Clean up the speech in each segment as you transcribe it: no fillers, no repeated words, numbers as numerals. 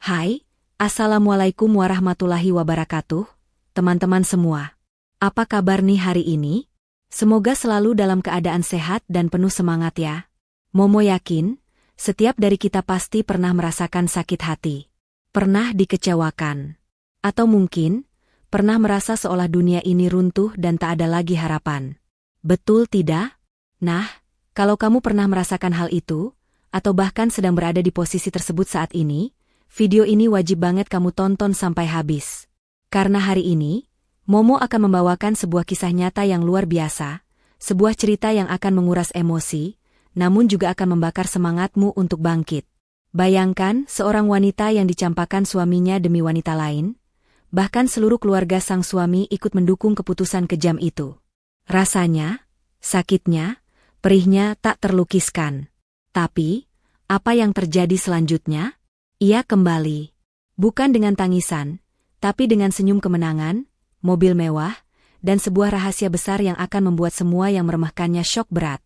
Hai, Assalamualaikum warahmatullahi wabarakatuh, teman-teman semua. Apa kabar nih hari ini? Semoga selalu dalam keadaan sehat dan penuh semangat ya. Momo yakin, setiap dari kita pasti pernah merasakan sakit hati. Pernah dikecewakan. Atau mungkin, pernah merasa seolah dunia ini runtuh dan tak ada lagi harapan. Betul tidak? Nah, kalau kamu pernah merasakan hal itu, atau bahkan sedang berada di posisi tersebut saat ini, video ini wajib banget kamu tonton sampai habis. Karena hari ini, Momo akan membawakan sebuah kisah nyata yang luar biasa, sebuah cerita yang akan menguras emosi, namun juga akan membakar semangatmu untuk bangkit. Bayangkan seorang wanita yang dicampakkan suaminya demi wanita lain, bahkan seluruh keluarga sang suami ikut mendukung keputusan kejam itu. Rasanya, sakitnya, perihnya tak terlukiskan. Tapi, apa yang terjadi selanjutnya? Ia kembali. Bukan dengan tangisan, tapi dengan senyum kemenangan, mobil mewah, dan sebuah rahasia besar yang akan membuat semua yang meremehkannya syok berat.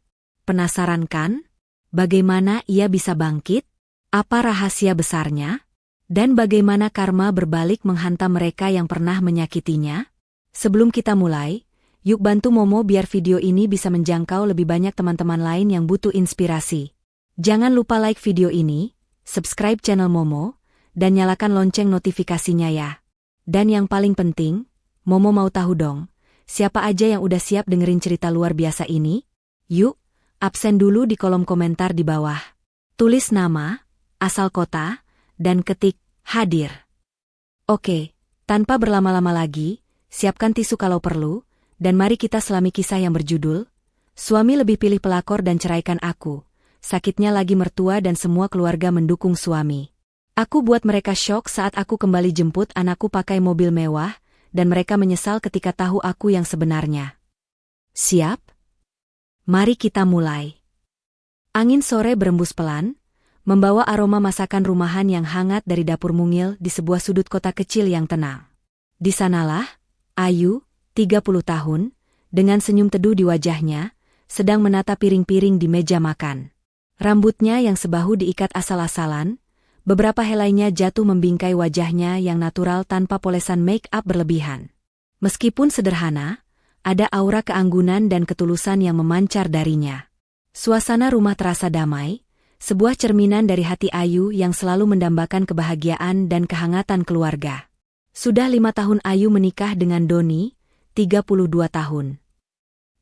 Penasaran kan? Bagaimana ia bisa bangkit? Apa rahasia besarnya? Dan bagaimana karma berbalik menghantam mereka yang pernah menyakitinya? Sebelum kita mulai, yuk bantu Momo biar video ini bisa menjangkau lebih banyak teman-teman lain yang butuh inspirasi. Jangan lupa like video ini, subscribe channel Momo, dan nyalakan lonceng notifikasinya ya. Dan yang paling penting, Momo mau tahu dong, siapa aja yang udah siap dengerin cerita luar biasa ini? Yuk, absen dulu di kolom komentar di bawah. Tulis nama, asal kota, dan ketik, hadir. Oke, tanpa berlama-lama lagi, siapkan tisu kalau perlu, dan mari kita selami kisah yang berjudul, Suami Lebih Pilih Pelakor dan Ceraikan Aku. Sakitnya lagi mertua dan semua keluarga mendukung suami. Aku buat mereka syok saat aku kembali jemput anakku pakai mobil mewah, dan mereka menyesal ketika tahu aku yang sebenarnya. Siap? Mari kita mulai. Angin sore berembus pelan, membawa aroma masakan rumahan yang hangat dari dapur mungil di sebuah sudut kota kecil yang tenang. Di sanalah, Ayu, 30 tahun, dengan senyum teduh di wajahnya, sedang menata piring-piring di meja makan. Rambutnya yang sebahu diikat asal-asalan, beberapa helainya jatuh membingkai wajahnya yang natural tanpa polesan make-up berlebihan. Meskipun sederhana, ada aura keanggunan dan ketulusan yang memancar darinya. Suasana rumah terasa damai, sebuah cerminan dari hati Ayu yang selalu mendambakan kebahagiaan dan kehangatan keluarga. Sudah 5 tahun Ayu menikah dengan Doni, 32 tahun.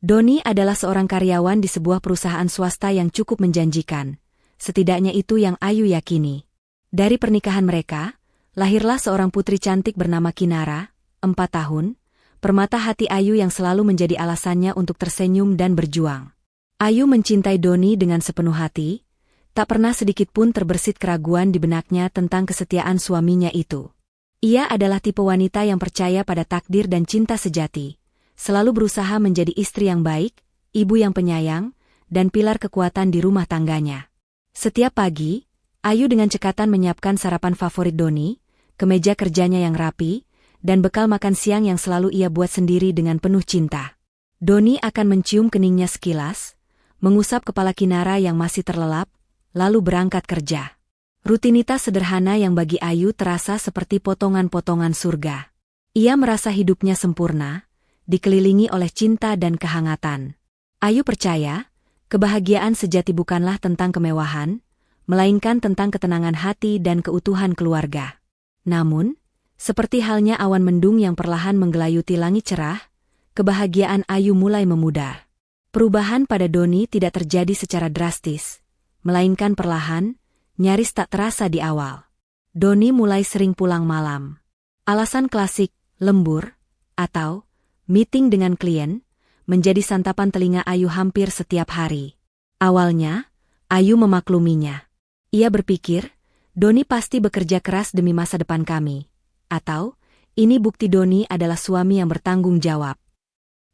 Doni adalah seorang karyawan di sebuah perusahaan swasta yang cukup menjanjikan. Setidaknya itu yang Ayu yakini. Dari pernikahan mereka, lahirlah seorang putri cantik bernama Kinara, 4 tahun, permata hati Ayu yang selalu menjadi alasannya untuk tersenyum dan berjuang. Ayu mencintai Doni dengan sepenuh hati, tak pernah sedikit pun terbersit keraguan di benaknya tentang kesetiaan suaminya itu. Ia adalah tipe wanita yang percaya pada takdir dan cinta sejati. Selalu berusaha menjadi istri yang baik, ibu yang penyayang, dan pilar kekuatan di rumah tangganya. Setiap pagi, Ayu dengan cekatan menyiapkan sarapan favorit Doni, kemeja kerjanya yang rapi, dan bekal makan siang yang selalu ia buat sendiri dengan penuh cinta. Doni akan mencium keningnya sekilas, mengusap kepala Kinara yang masih terlelap, lalu berangkat kerja. Rutinitas sederhana yang bagi Ayu terasa seperti potongan-potongan surga. Ia merasa hidupnya sempurna, dikelilingi oleh cinta dan kehangatan. Ayu percaya, kebahagiaan sejati bukanlah tentang kemewahan, melainkan tentang ketenangan hati dan keutuhan keluarga. Namun, seperti halnya awan mendung yang perlahan menggelayuti langit cerah, kebahagiaan Ayu mulai memudar. Perubahan pada Doni tidak terjadi secara drastis, melainkan perlahan, nyaris tak terasa di awal. Doni mulai sering pulang malam. Alasan klasik, lembur, atau meeting dengan klien, menjadi santapan telinga Ayu hampir setiap hari. Awalnya, Ayu memakluminya. Ia berpikir, Doni pasti bekerja keras demi masa depan kami. Atau, ini bukti Doni adalah suami yang bertanggung jawab.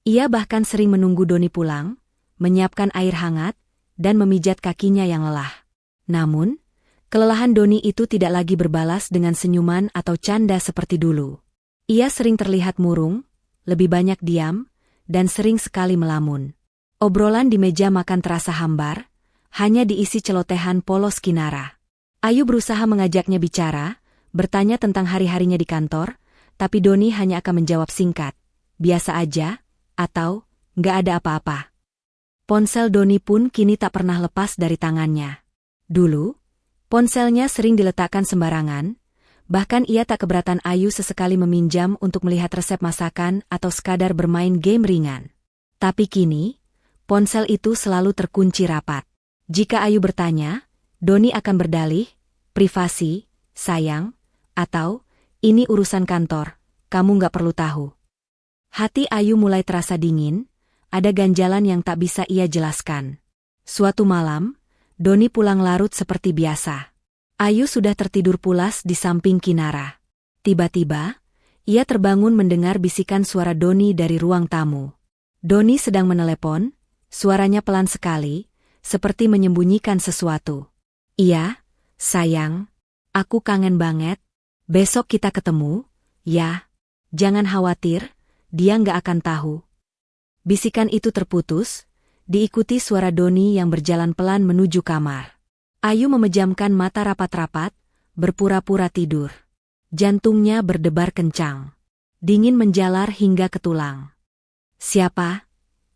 Ia bahkan sering menunggu Doni pulang, menyiapkan air hangat, dan memijat kakinya yang lelah. Namun, kelelahan Doni itu tidak lagi berbalas dengan senyuman atau canda seperti dulu. Ia sering terlihat murung, lebih banyak diam, dan sering sekali melamun. Obrolan di meja makan terasa hambar, hanya diisi celotehan polos Kinara. Ayu berusaha mengajaknya bicara, bertanya tentang hari-harinya di kantor, tapi Doni hanya akan menjawab singkat, biasa aja, atau, nggak ada apa-apa. Ponsel Doni pun kini tak pernah lepas dari tangannya. Dulu, ponselnya sering diletakkan sembarangan, bahkan ia tak keberatan Ayu sesekali meminjam untuk melihat resep masakan atau sekadar bermain game ringan. Tapi kini, ponsel itu selalu terkunci rapat. Jika Ayu bertanya, Doni akan berdalih, privasi, sayang, atau, ini urusan kantor, kamu nggak perlu tahu. Hati Ayu mulai terasa dingin, ada ganjalan yang tak bisa ia jelaskan. Suatu malam, Doni pulang larut seperti biasa. Ayu sudah tertidur pulas di samping Kinara. Tiba-tiba, ia terbangun mendengar bisikan suara Doni dari ruang tamu. Doni sedang menelepon, suaranya pelan sekali, seperti menyembunyikan sesuatu. Iya, sayang, aku kangen banget. Besok kita ketemu, ya. Jangan khawatir, dia nggak akan tahu. Bisikan itu terputus, diikuti suara Doni yang berjalan pelan menuju kamar. Ayu memejamkan mata rapat-rapat, berpura-pura tidur. Jantungnya berdebar kencang. Dingin menjalar hingga ke tulang. Siapa?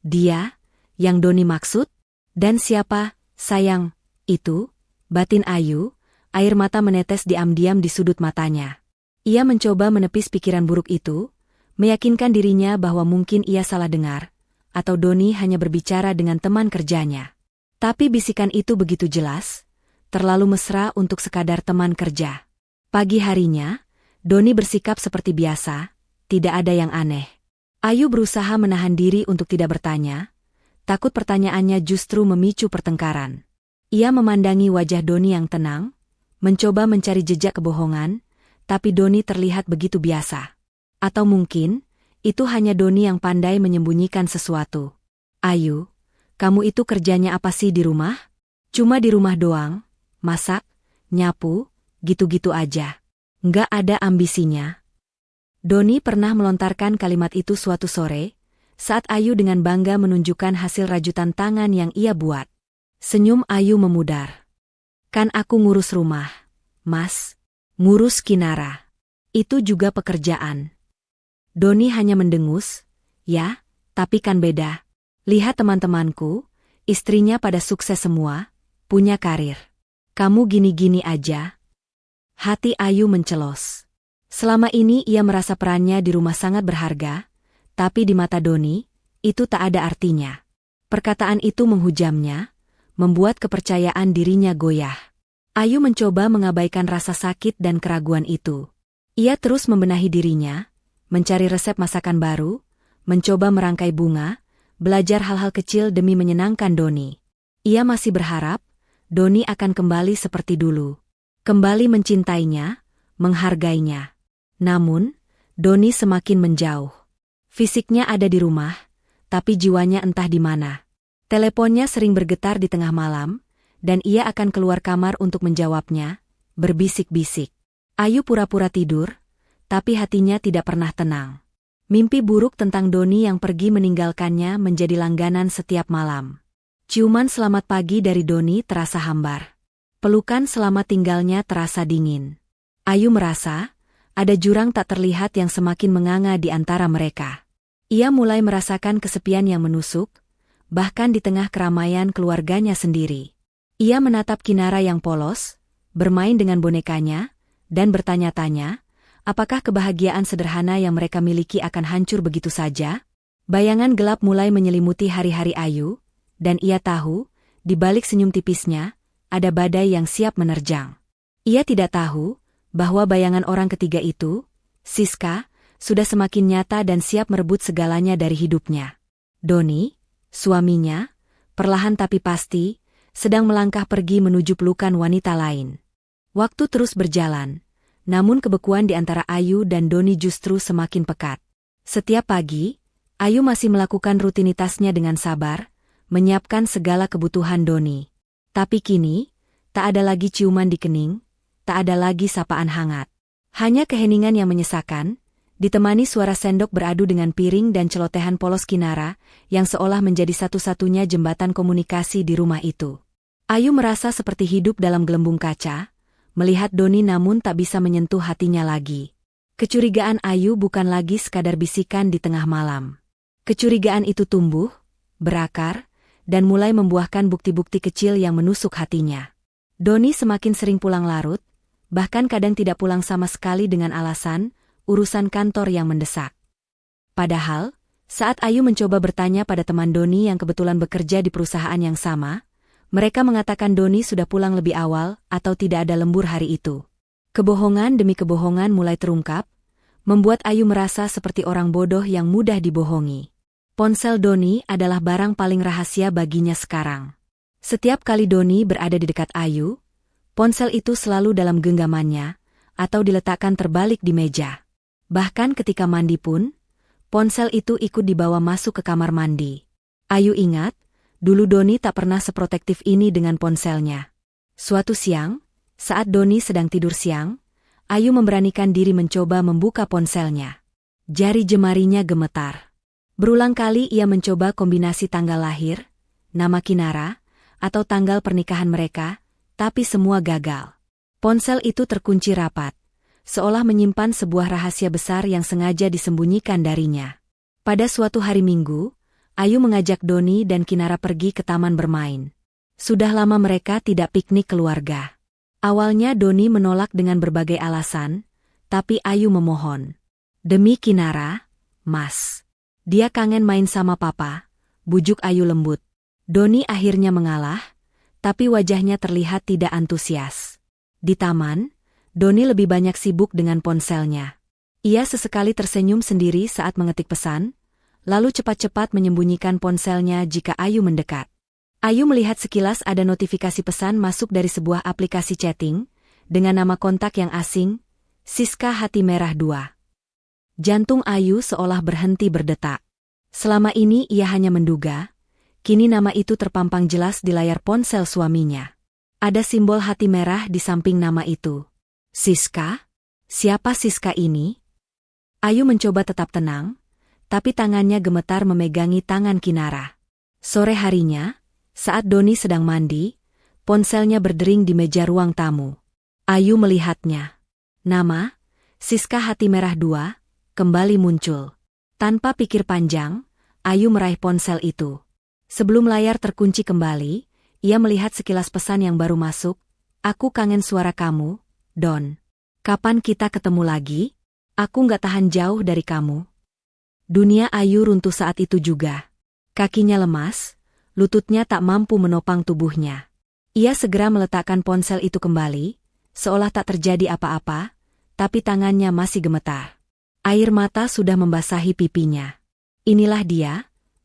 Dia? Yang Doni maksud? Dan siapa, sayang, itu? Batin Ayu, air mata menetes diam-diam di sudut matanya. Ia mencoba menepis pikiran buruk itu, meyakinkan dirinya bahwa mungkin ia salah dengar, atau Doni hanya berbicara dengan teman kerjanya. Tapi bisikan itu begitu jelas, terlalu mesra untuk sekadar teman kerja. Pagi harinya, Doni bersikap seperti biasa, tidak ada yang aneh. Ayu berusaha menahan diri untuk tidak bertanya, takut pertanyaannya justru memicu pertengkaran. Ia memandangi wajah Doni yang tenang, mencoba mencari jejak kebohongan, tapi Doni terlihat begitu biasa. Atau mungkin, itu hanya Doni yang pandai menyembunyikan sesuatu. Ayu, kamu itu kerjanya apa sih di rumah? Cuma di rumah doang, masak, nyapu, gitu-gitu aja. Nggak ada ambisinya. Doni pernah melontarkan kalimat itu suatu sore, saat Ayu dengan bangga menunjukkan hasil rajutan tangan yang ia buat. Senyum Ayu memudar. Kan aku ngurus rumah, Mas. Ngurus Kinara. Itu juga pekerjaan. Doni hanya mendengus, ya, tapi kan beda. Lihat teman-temanku, istrinya pada sukses semua, punya karir. Kamu gini-gini aja. Hati Ayu mencelos. Selama ini ia merasa perannya di rumah sangat berharga, tapi di mata Doni, itu tak ada artinya. Perkataan itu menghujamnya, membuat kepercayaan dirinya goyah. Ayu mencoba mengabaikan rasa sakit dan keraguan itu. Ia terus membenahi dirinya, mencari resep masakan baru, mencoba merangkai bunga, belajar hal-hal kecil demi menyenangkan Doni. Ia masih berharap, Doni akan kembali seperti dulu. Kembali mencintainya, menghargainya. Namun, Doni semakin menjauh. Fisiknya ada di rumah, tapi jiwanya entah di mana. Teleponnya sering bergetar di tengah malam, dan ia akan keluar kamar untuk menjawabnya, berbisik-bisik. Ayu pura-pura tidur, tapi hatinya tidak pernah tenang. Mimpi buruk tentang Doni yang pergi meninggalkannya menjadi langganan setiap malam. Ciuman selamat pagi dari Doni terasa hambar. Pelukan selamat tinggalnya terasa dingin. Ayu merasa, ada jurang tak terlihat yang semakin menganga di antara mereka. Ia mulai merasakan kesepian yang menusuk, bahkan di tengah keramaian keluarganya sendiri. Ia menatap Kinara yang polos, bermain dengan bonekanya, dan bertanya-tanya, apakah kebahagiaan sederhana yang mereka miliki akan hancur begitu saja? Bayangan gelap mulai menyelimuti hari-hari Ayu, dan ia tahu, di balik senyum tipisnya, ada badai yang siap menerjang. Ia tidak tahu, bahwa bayangan orang ketiga itu, Siska, sudah semakin nyata dan siap merebut segalanya dari hidupnya. Doni, suaminya, perlahan tapi pasti, sedang melangkah pergi menuju pelukan wanita lain. Waktu terus berjalan, namun kebekuan di antara Ayu dan Doni justru semakin pekat. Setiap pagi, Ayu masih melakukan rutinitasnya dengan sabar, menyiapkan segala kebutuhan Doni. Tapi kini, tak ada lagi ciuman di kening, tak ada lagi sapaan hangat. Hanya keheningan yang menyesakan, ditemani suara sendok beradu dengan piring dan celotehan polos Kinara, yang seolah menjadi satu-satunya jembatan komunikasi di rumah itu. Ayu merasa seperti hidup dalam gelembung kaca, melihat Doni namun tak bisa menyentuh hatinya lagi. Kecurigaan Ayu bukan lagi sekadar bisikan di tengah malam. Kecurigaan itu tumbuh, berakar, dan mulai membuahkan bukti-bukti kecil yang menusuk hatinya. Doni semakin sering pulang larut, bahkan kadang tidak pulang sama sekali dengan alasan urusan kantor yang mendesak. Padahal, saat Ayu mencoba bertanya pada teman Doni yang kebetulan bekerja di perusahaan yang sama, mereka mengatakan Doni sudah pulang lebih awal atau tidak ada lembur hari itu. Kebohongan demi kebohongan mulai terungkap, membuat Ayu merasa seperti orang bodoh yang mudah dibohongi. Ponsel Doni adalah barang paling rahasia baginya sekarang. Setiap kali Doni berada di dekat Ayu, ponsel itu selalu dalam genggamannya, atau diletakkan terbalik di meja. Bahkan ketika mandi pun, ponsel itu ikut dibawa masuk ke kamar mandi. Ayu ingat, dulu Doni tak pernah seprotektif ini dengan ponselnya. Suatu siang, saat Doni sedang tidur siang, Ayu memberanikan diri mencoba membuka ponselnya. Jari jemarinya gemetar. Berulang kali ia mencoba kombinasi tanggal lahir, nama Kinara, atau tanggal pernikahan mereka, tapi semua gagal. Ponsel itu terkunci rapat, seolah menyimpan sebuah rahasia besar yang sengaja disembunyikan darinya. Pada suatu hari Minggu, Ayu mengajak Doni dan Kinara pergi ke taman bermain. Sudah lama mereka tidak piknik keluarga. Awalnya Doni menolak dengan berbagai alasan, tapi Ayu memohon. Demi Kinara, Mas. Dia kangen main sama papa, bujuk Ayu lembut. Doni akhirnya mengalah, tapi wajahnya terlihat tidak antusias. Di taman, Doni lebih banyak sibuk dengan ponselnya. Ia sesekali tersenyum sendiri saat mengetik pesan, lalu cepat-cepat menyembunyikan ponselnya jika Ayu mendekat. Ayu melihat sekilas ada notifikasi pesan masuk dari sebuah aplikasi chatting, dengan nama kontak yang asing, Siska Hati Merah 2. Jantung Ayu seolah berhenti berdetak. Selama ini ia hanya menduga, kini nama itu terpampang jelas di layar ponsel suaminya. Ada simbol hati merah di samping nama itu. Siska? Siapa Siska ini? Ayu mencoba tetap tenang, tapi tangannya gemetar memegangi tangan Kinara. Sore harinya, saat Doni sedang mandi, ponselnya berdering di meja ruang tamu. Ayu melihatnya. Nama, Siska Hati Merah 2, kembali muncul. Tanpa pikir panjang, Ayu meraih ponsel itu. Sebelum layar terkunci kembali, ia melihat sekilas pesan yang baru masuk. Aku kangen suara kamu, Don. Kapan kita ketemu lagi? Aku nggak tahan jauh dari kamu. Dunia Ayu runtuh saat itu juga. Kakinya lemas, lututnya tak mampu menopang tubuhnya. Ia segera meletakkan ponsel itu kembali, seolah tak terjadi apa-apa, tapi tangannya masih gemetar. Air mata sudah membasahi pipinya. Inilah dia,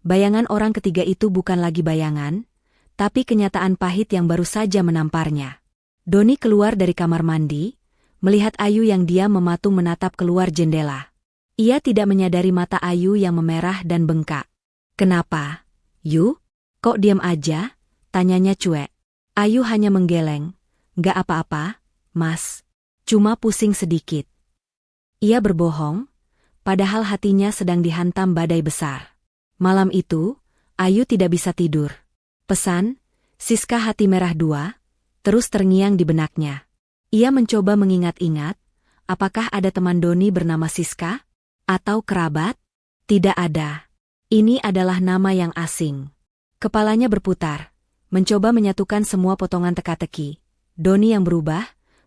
bayangan orang ketiga itu bukan lagi bayangan, tapi kenyataan pahit yang baru saja menamparnya. Doni keluar dari kamar mandi, melihat Ayu yang diam mematung menatap keluar jendela. Ia tidak menyadari mata Ayu yang memerah dan bengkak. Kenapa? Yu? Kok diam aja? Tanyanya cuek. Ayu hanya menggeleng. Nggak apa-apa, Mas. Cuma pusing sedikit. Ia berbohong, padahal hatinya sedang dihantam badai besar. Malam itu, Ayu tidak bisa tidur. Pesan, Siska Hati Merah 2, terus terngiang di benaknya. Ia mencoba mengingat-ingat, apakah ada teman Doni bernama Siska? Atau kerabat? Tidak ada. Ini adalah nama yang asing. Kepalanya berputar, mencoba menyatukan semua potongan teka-teki. Doni yang berubah,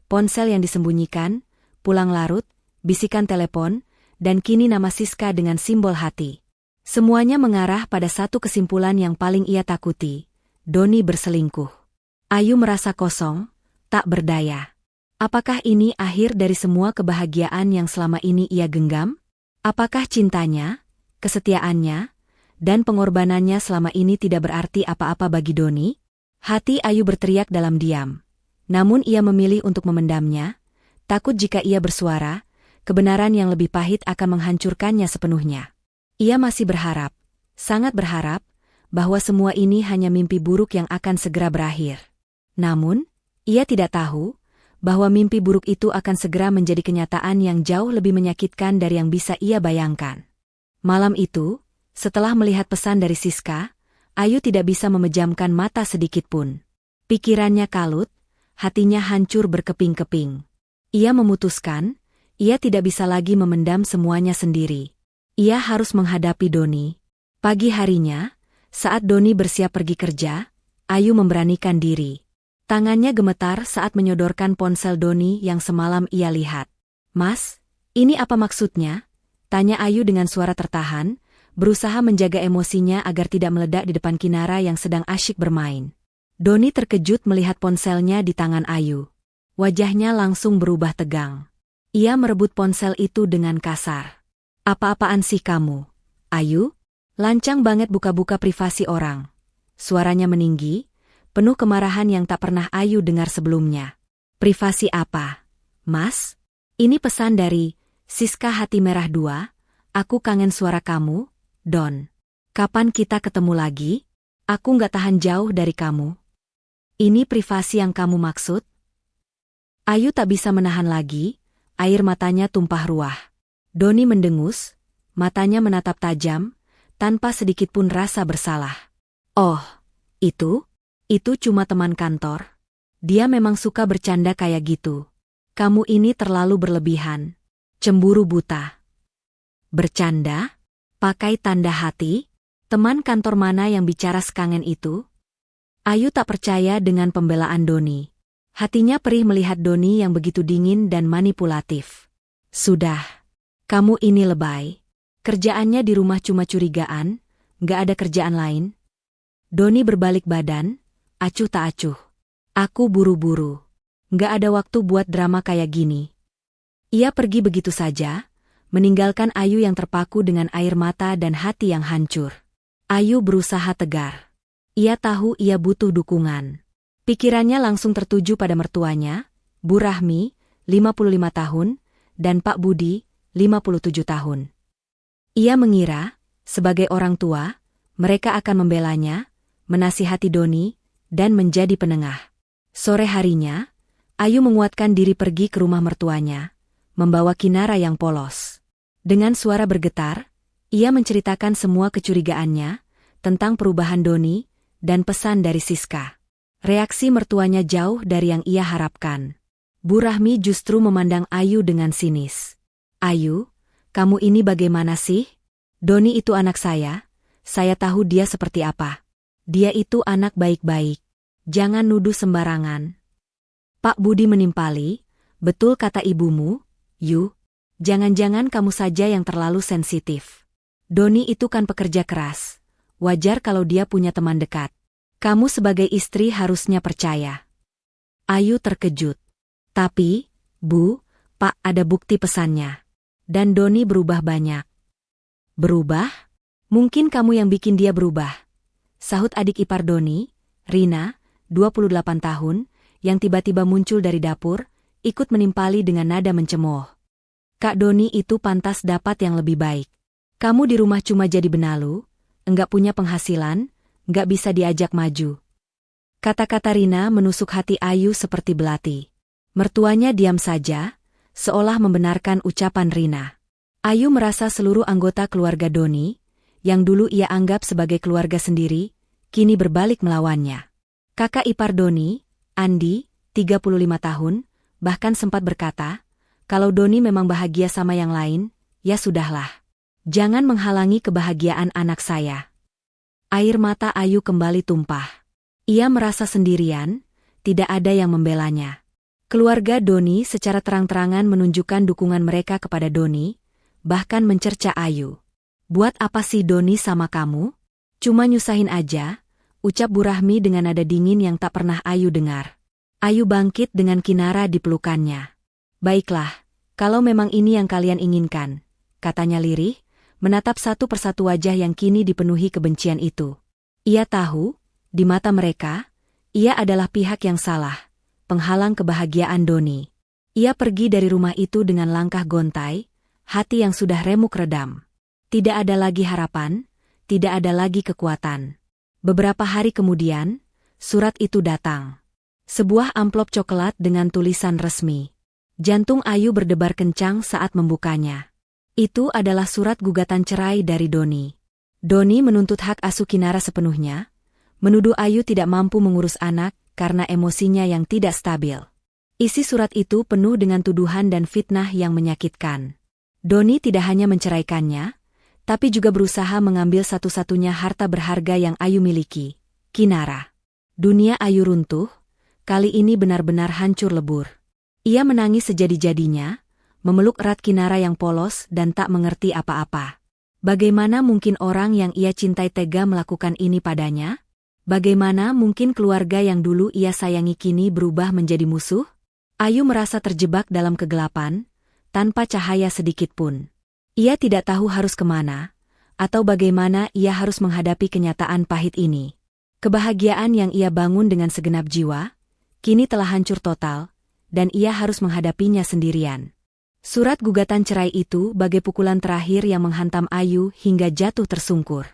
ponsel yang disembunyikan, pulang larut, bisikan telepon, dan kini nama Siska dengan simbol hati. Semuanya mengarah pada satu kesimpulan yang paling ia takuti. Doni berselingkuh. Ayu merasa kosong, tak berdaya. Apakah ini akhir dari semua kebahagiaan yang selama ini ia genggam? Apakah cintanya, kesetiaannya, dan pengorbanannya selama ini tidak berarti apa-apa bagi Doni? Hati Ayu berteriak dalam diam. Namun ia memilih untuk memendamnya, takut jika ia bersuara, kebenaran yang lebih pahit akan menghancurkannya sepenuhnya. Ia masih berharap, sangat berharap, bahwa semua ini hanya mimpi buruk yang akan segera berakhir. Namun, ia tidak tahu, bahwa mimpi buruk itu akan segera menjadi kenyataan yang jauh lebih menyakitkan dari yang bisa ia bayangkan. Malam itu, setelah melihat pesan dari Siska, Ayu tidak bisa memejamkan mata sedikitpun. Pikirannya kalut, hatinya hancur berkeping-keping. Ia memutuskan, ia tidak bisa lagi memendam semuanya sendiri. Ia harus menghadapi Doni. Pagi harinya, saat Doni bersiap pergi kerja, Ayu memberanikan diri. Tangannya gemetar saat menyodorkan ponsel Doni yang semalam ia lihat. "Mas, ini apa maksudnya?" tanya Ayu dengan suara tertahan, berusaha menjaga emosinya agar tidak meledak di depan Kinara yang sedang asyik bermain. Doni terkejut melihat ponselnya di tangan Ayu. Wajahnya langsung berubah tegang. Ia merebut ponsel itu dengan kasar. "Apa-apaan sih kamu, Ayu? Lancang banget buka-buka privasi orang." Suaranya meninggi, penuh kemarahan yang tak pernah Ayu dengar sebelumnya. "Privasi apa, Mas? Ini pesan dari Siska Hati Merah 2, aku kangen suara kamu, Don. Kapan kita ketemu lagi? Aku nggak tahan jauh dari kamu." "Ini privasi yang kamu maksud?" Ayu tak bisa menahan lagi, air matanya tumpah ruah. Doni mendengus, matanya menatap tajam, tanpa sedikit pun rasa bersalah. "Oh, itu cuma teman kantor. Dia memang suka bercanda kayak gitu. Kamu ini terlalu berlebihan. Cemburu buta." "Bercanda? Pakai tanda hati? Teman kantor mana yang bicara sekangen itu?" Ayu tak percaya dengan pembelaan Doni. Hatinya perih melihat Doni yang begitu dingin dan manipulatif. "Sudah. Kamu ini lebay. Kerjaannya di rumah cuma curigaan, nggak ada kerjaan lain?" Doni berbalik badan, acuh tak acuh. "Aku buru-buru. Nggak ada waktu buat drama kayak gini." Ia pergi begitu saja, meninggalkan Ayu yang terpaku dengan air mata dan hati yang hancur. Ayu berusaha tegar. Ia tahu ia butuh dukungan. Pikirannya langsung tertuju pada mertuanya, Bu Rahmi, 55 tahun, dan Pak Budi, 57 tahun. Ia mengira, sebagai orang tua, mereka akan membelanya, menasihati Doni, dan menjadi penengah. Sore harinya, Ayu menguatkan diri pergi ke rumah mertuanya, membawa Kinara yang polos. Dengan suara bergetar, ia menceritakan semua kecurigaannya tentang perubahan Doni dan pesan dari Siska. Reaksi mertuanya jauh dari yang ia harapkan. Bu Rahmi justru memandang Ayu dengan sinis. "Ayu, kamu ini bagaimana sih? Doni itu anak saya tahu dia seperti apa. Dia itu anak baik-baik. Jangan nuduh sembarangan." Pak Budi menimpali, "Betul kata ibumu, Yu. Jangan-jangan kamu saja yang terlalu sensitif. Doni itu kan pekerja keras. Wajar kalau dia punya teman dekat. Kamu sebagai istri harusnya percaya." Ayu terkejut. "Tapi, Bu, Pak, ada bukti pesannya. Dan Doni berubah banyak." "Berubah? Mungkin kamu yang bikin dia berubah," sahut adik ipar Doni, Rina, 28 tahun, yang tiba-tiba muncul dari dapur, ikut menimpali dengan nada mencemooh. "Kak Doni itu pantas dapat yang lebih baik. Kamu di rumah cuma jadi benalu, enggak punya penghasilan, enggak bisa diajak maju." Kata-kata Rina menusuk hati Ayu seperti belati. Mertuanya diam saja, seolah membenarkan ucapan Rina. Ayu merasa seluruh anggota keluarga Doni, yang dulu ia anggap sebagai keluarga sendiri, kini berbalik melawannya. Kakak ipar Doni, Andi, 35 tahun, bahkan sempat berkata, "Kalau Doni memang bahagia sama yang lain, ya sudahlah. Jangan menghalangi kebahagiaan anak saya." Air mata Ayu kembali tumpah. Ia merasa sendirian, tidak ada yang membelanya. Keluarga Doni secara terang-terangan menunjukkan dukungan mereka kepada Doni, bahkan mencerca Ayu. "Buat apa sih Doni sama kamu? Cuma nyusahin aja," ucap Bu Rahmi dengan nada dingin yang tak pernah Ayu dengar. Ayu bangkit dengan Kinara di pelukannya. "Baiklah, kalau memang ini yang kalian inginkan," katanya lirih, menatap satu persatu wajah yang kini dipenuhi kebencian itu. Ia tahu, di mata mereka, ia adalah pihak yang salah, penghalang kebahagiaan Doni. Ia pergi dari rumah itu dengan langkah gontai, hati yang sudah remuk redam. Tidak ada lagi harapan, tidak ada lagi kekuatan. Beberapa hari kemudian, surat itu datang. Sebuah amplop coklat dengan tulisan resmi. Jantung Ayu berdebar kencang saat membukanya. Itu adalah surat gugatan cerai dari Doni. Doni menuntut hak asuh Kinara sepenuhnya, menuduh Ayu tidak mampu mengurus anak karena emosinya yang tidak stabil. Isi surat itu penuh dengan tuduhan dan fitnah yang menyakitkan. Doni tidak hanya menceraikannya, tapi juga berusaha mengambil satu-satunya harta berharga yang Ayu miliki, Kinara. Dunia Ayu runtuh, kali ini benar-benar hancur lebur. Ia menangis sejadi-jadinya, memeluk erat Kinara yang polos dan tak mengerti apa-apa. Bagaimana mungkin orang yang ia cintai tega melakukan ini padanya? Bagaimana mungkin keluarga yang dulu ia sayangi kini berubah menjadi musuh? Ayu merasa terjebak dalam kegelapan, tanpa cahaya sedikit pun. Ia tidak tahu harus kemana, atau bagaimana ia harus menghadapi kenyataan pahit ini. Kebahagiaan yang ia bangun dengan segenap jiwa, kini telah hancur total, dan ia harus menghadapinya sendirian. Surat gugatan cerai itu bagai pukulan terakhir yang menghantam Ayu hingga jatuh tersungkur.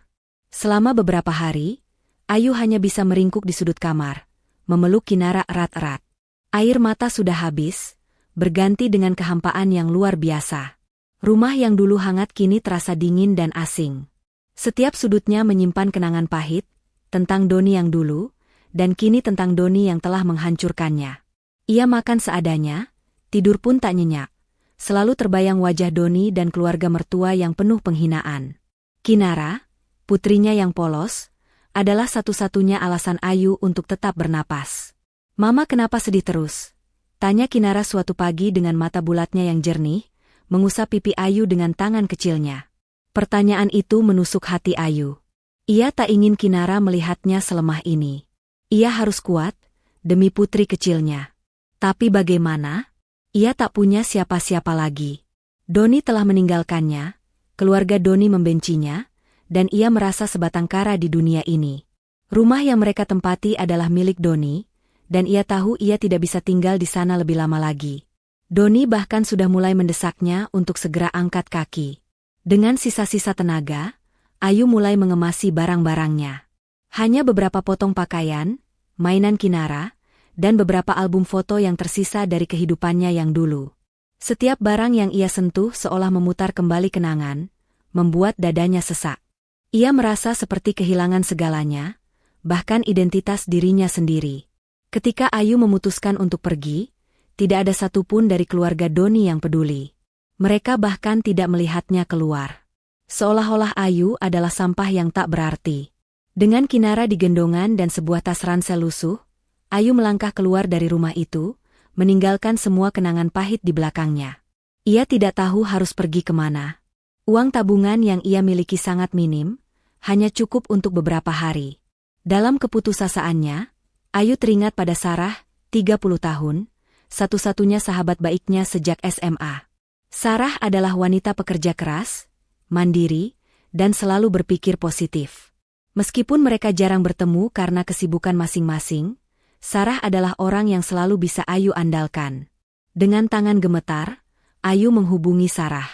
Selama beberapa hari, Ayu hanya bisa meringkuk di sudut kamar, memeluk Kinara erat-erat. Air mata sudah habis, berganti dengan kehampaan yang luar biasa. Rumah yang dulu hangat kini terasa dingin dan asing. Setiap sudutnya menyimpan kenangan pahit, tentang Doni yang dulu, dan kini tentang Doni yang telah menghancurkannya. Ia makan seadanya, tidur pun tak nyenyak. Selalu terbayang wajah Doni dan keluarga mertua yang penuh penghinaan. Kinara, putrinya yang polos, adalah satu-satunya alasan Ayu untuk tetap bernapas. "Mama kenapa sedih terus?" tanya Kinara suatu pagi dengan mata bulatnya yang jernih, mengusap pipi Ayu dengan tangan kecilnya. Pertanyaan itu menusuk hati Ayu. Ia tak ingin Kinara melihatnya selemah ini. Ia harus kuat, demi putri kecilnya. Tapi bagaimana? Ia tak punya siapa-siapa lagi. Doni telah meninggalkannya, keluarga Doni membencinya, dan ia merasa sebatang kara di dunia ini. Rumah yang mereka tempati adalah milik Doni, dan ia tahu ia tidak bisa tinggal di sana lebih lama lagi. Doni bahkan sudah mulai mendesaknya untuk segera angkat kaki. Dengan sisa-sisa tenaga, Ayu mulai mengemasi barang-barangnya. Hanya beberapa potong pakaian, mainan Kinara, dan beberapa album foto yang tersisa dari kehidupannya yang dulu. Setiap barang yang ia sentuh seolah memutar kembali kenangan, membuat dadanya sesak. Ia merasa seperti kehilangan segalanya, bahkan identitas dirinya sendiri. Ketika Ayu memutuskan untuk pergi, tidak ada satupun dari keluarga Doni yang peduli. Mereka bahkan tidak melihatnya keluar. Seolah-olah Ayu adalah sampah yang tak berarti. Dengan Kinara di gendongan dan sebuah tas ransel lusuh, Ayu melangkah keluar dari rumah itu, meninggalkan semua kenangan pahit di belakangnya. Ia tidak tahu harus pergi kemana. Uang tabungan yang ia miliki sangat minim, hanya cukup untuk beberapa hari. Dalam keputusasanya, Ayu teringat pada Sarah, 30 tahun, satu-satunya sahabat baiknya sejak SMA. Sarah adalah wanita pekerja keras, mandiri, dan selalu berpikir positif. Meskipun mereka jarang bertemu karena kesibukan masing-masing, Sarah adalah orang yang selalu bisa Ayu andalkan. Dengan tangan gemetar, Ayu menghubungi Sarah.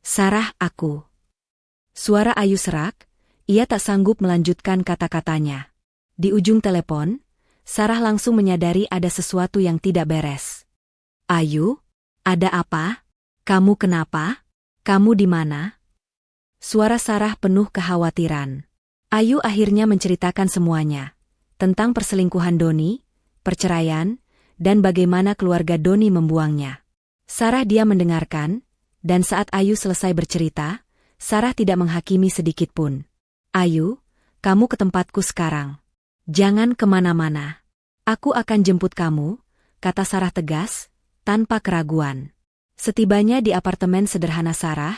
"Sarah, aku." Suara Ayu serak, ia tak sanggup melanjutkan kata-katanya. Di ujung telepon, Sarah langsung menyadari ada sesuatu yang tidak beres. "Ayu, ada apa? Kamu kenapa? Kamu di mana?" Suara Sarah penuh kekhawatiran. Ayu akhirnya menceritakan semuanya. Tentang perselingkuhan Doni, perceraian, dan bagaimana keluarga Doni membuangnya. Sarah diam mendengarkan, dan saat Ayu selesai bercerita, Sarah tidak menghakimi sedikit pun. "Ayu, kamu ke tempatku sekarang. Jangan kemana-mana. Aku akan jemput kamu," kata Sarah tegas, tanpa keraguan. Setibanya di apartemen sederhana Sarah,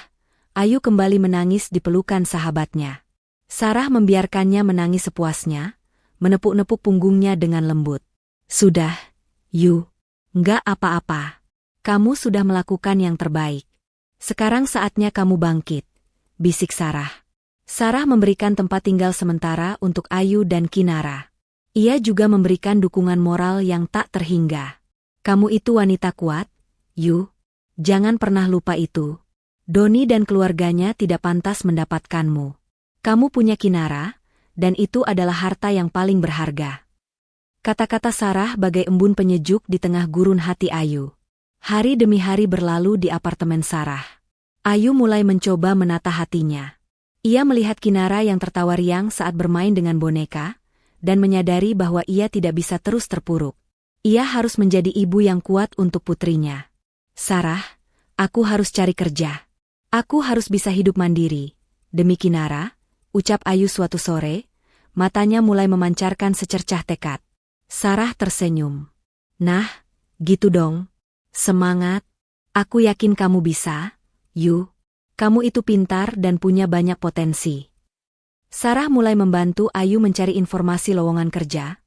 Ayu kembali menangis di pelukan sahabatnya. Sarah membiarkannya menangis sepuasnya, menepuk-nepuk punggungnya dengan lembut. "Sudah, Yu. Nggak apa-apa. Kamu sudah melakukan yang terbaik. Sekarang saatnya kamu bangkit," bisik Sarah. Sarah memberikan tempat tinggal sementara untuk Ayu dan Kinara. Ia juga memberikan dukungan moral yang tak terhingga. "Kamu itu wanita kuat, Yu. Jangan pernah lupa itu. Doni dan keluarganya tidak pantas mendapatkanmu. Kamu punya Kinara, dan itu adalah harta yang paling berharga." Kata-kata Sarah bagai embun penyejuk di tengah gurun hati Ayu. Hari demi hari berlalu di apartemen Sarah. Ayu mulai mencoba menata hatinya. Ia melihat Kinara yang tertawa riang saat bermain dengan boneka, dan menyadari bahwa ia tidak bisa terus terpuruk. Ia harus menjadi ibu yang kuat untuk putrinya. Sarah, aku harus cari kerja. Aku harus bisa hidup mandiri. Demi Kinara, ucap Ayu suatu sore, matanya mulai memancarkan secercah tekad. Sarah tersenyum. Nah, gitu dong. Semangat. Aku yakin kamu bisa, Yu. Kamu itu pintar dan punya banyak potensi. Sarah mulai membantu Ayu mencari informasi lowongan kerja,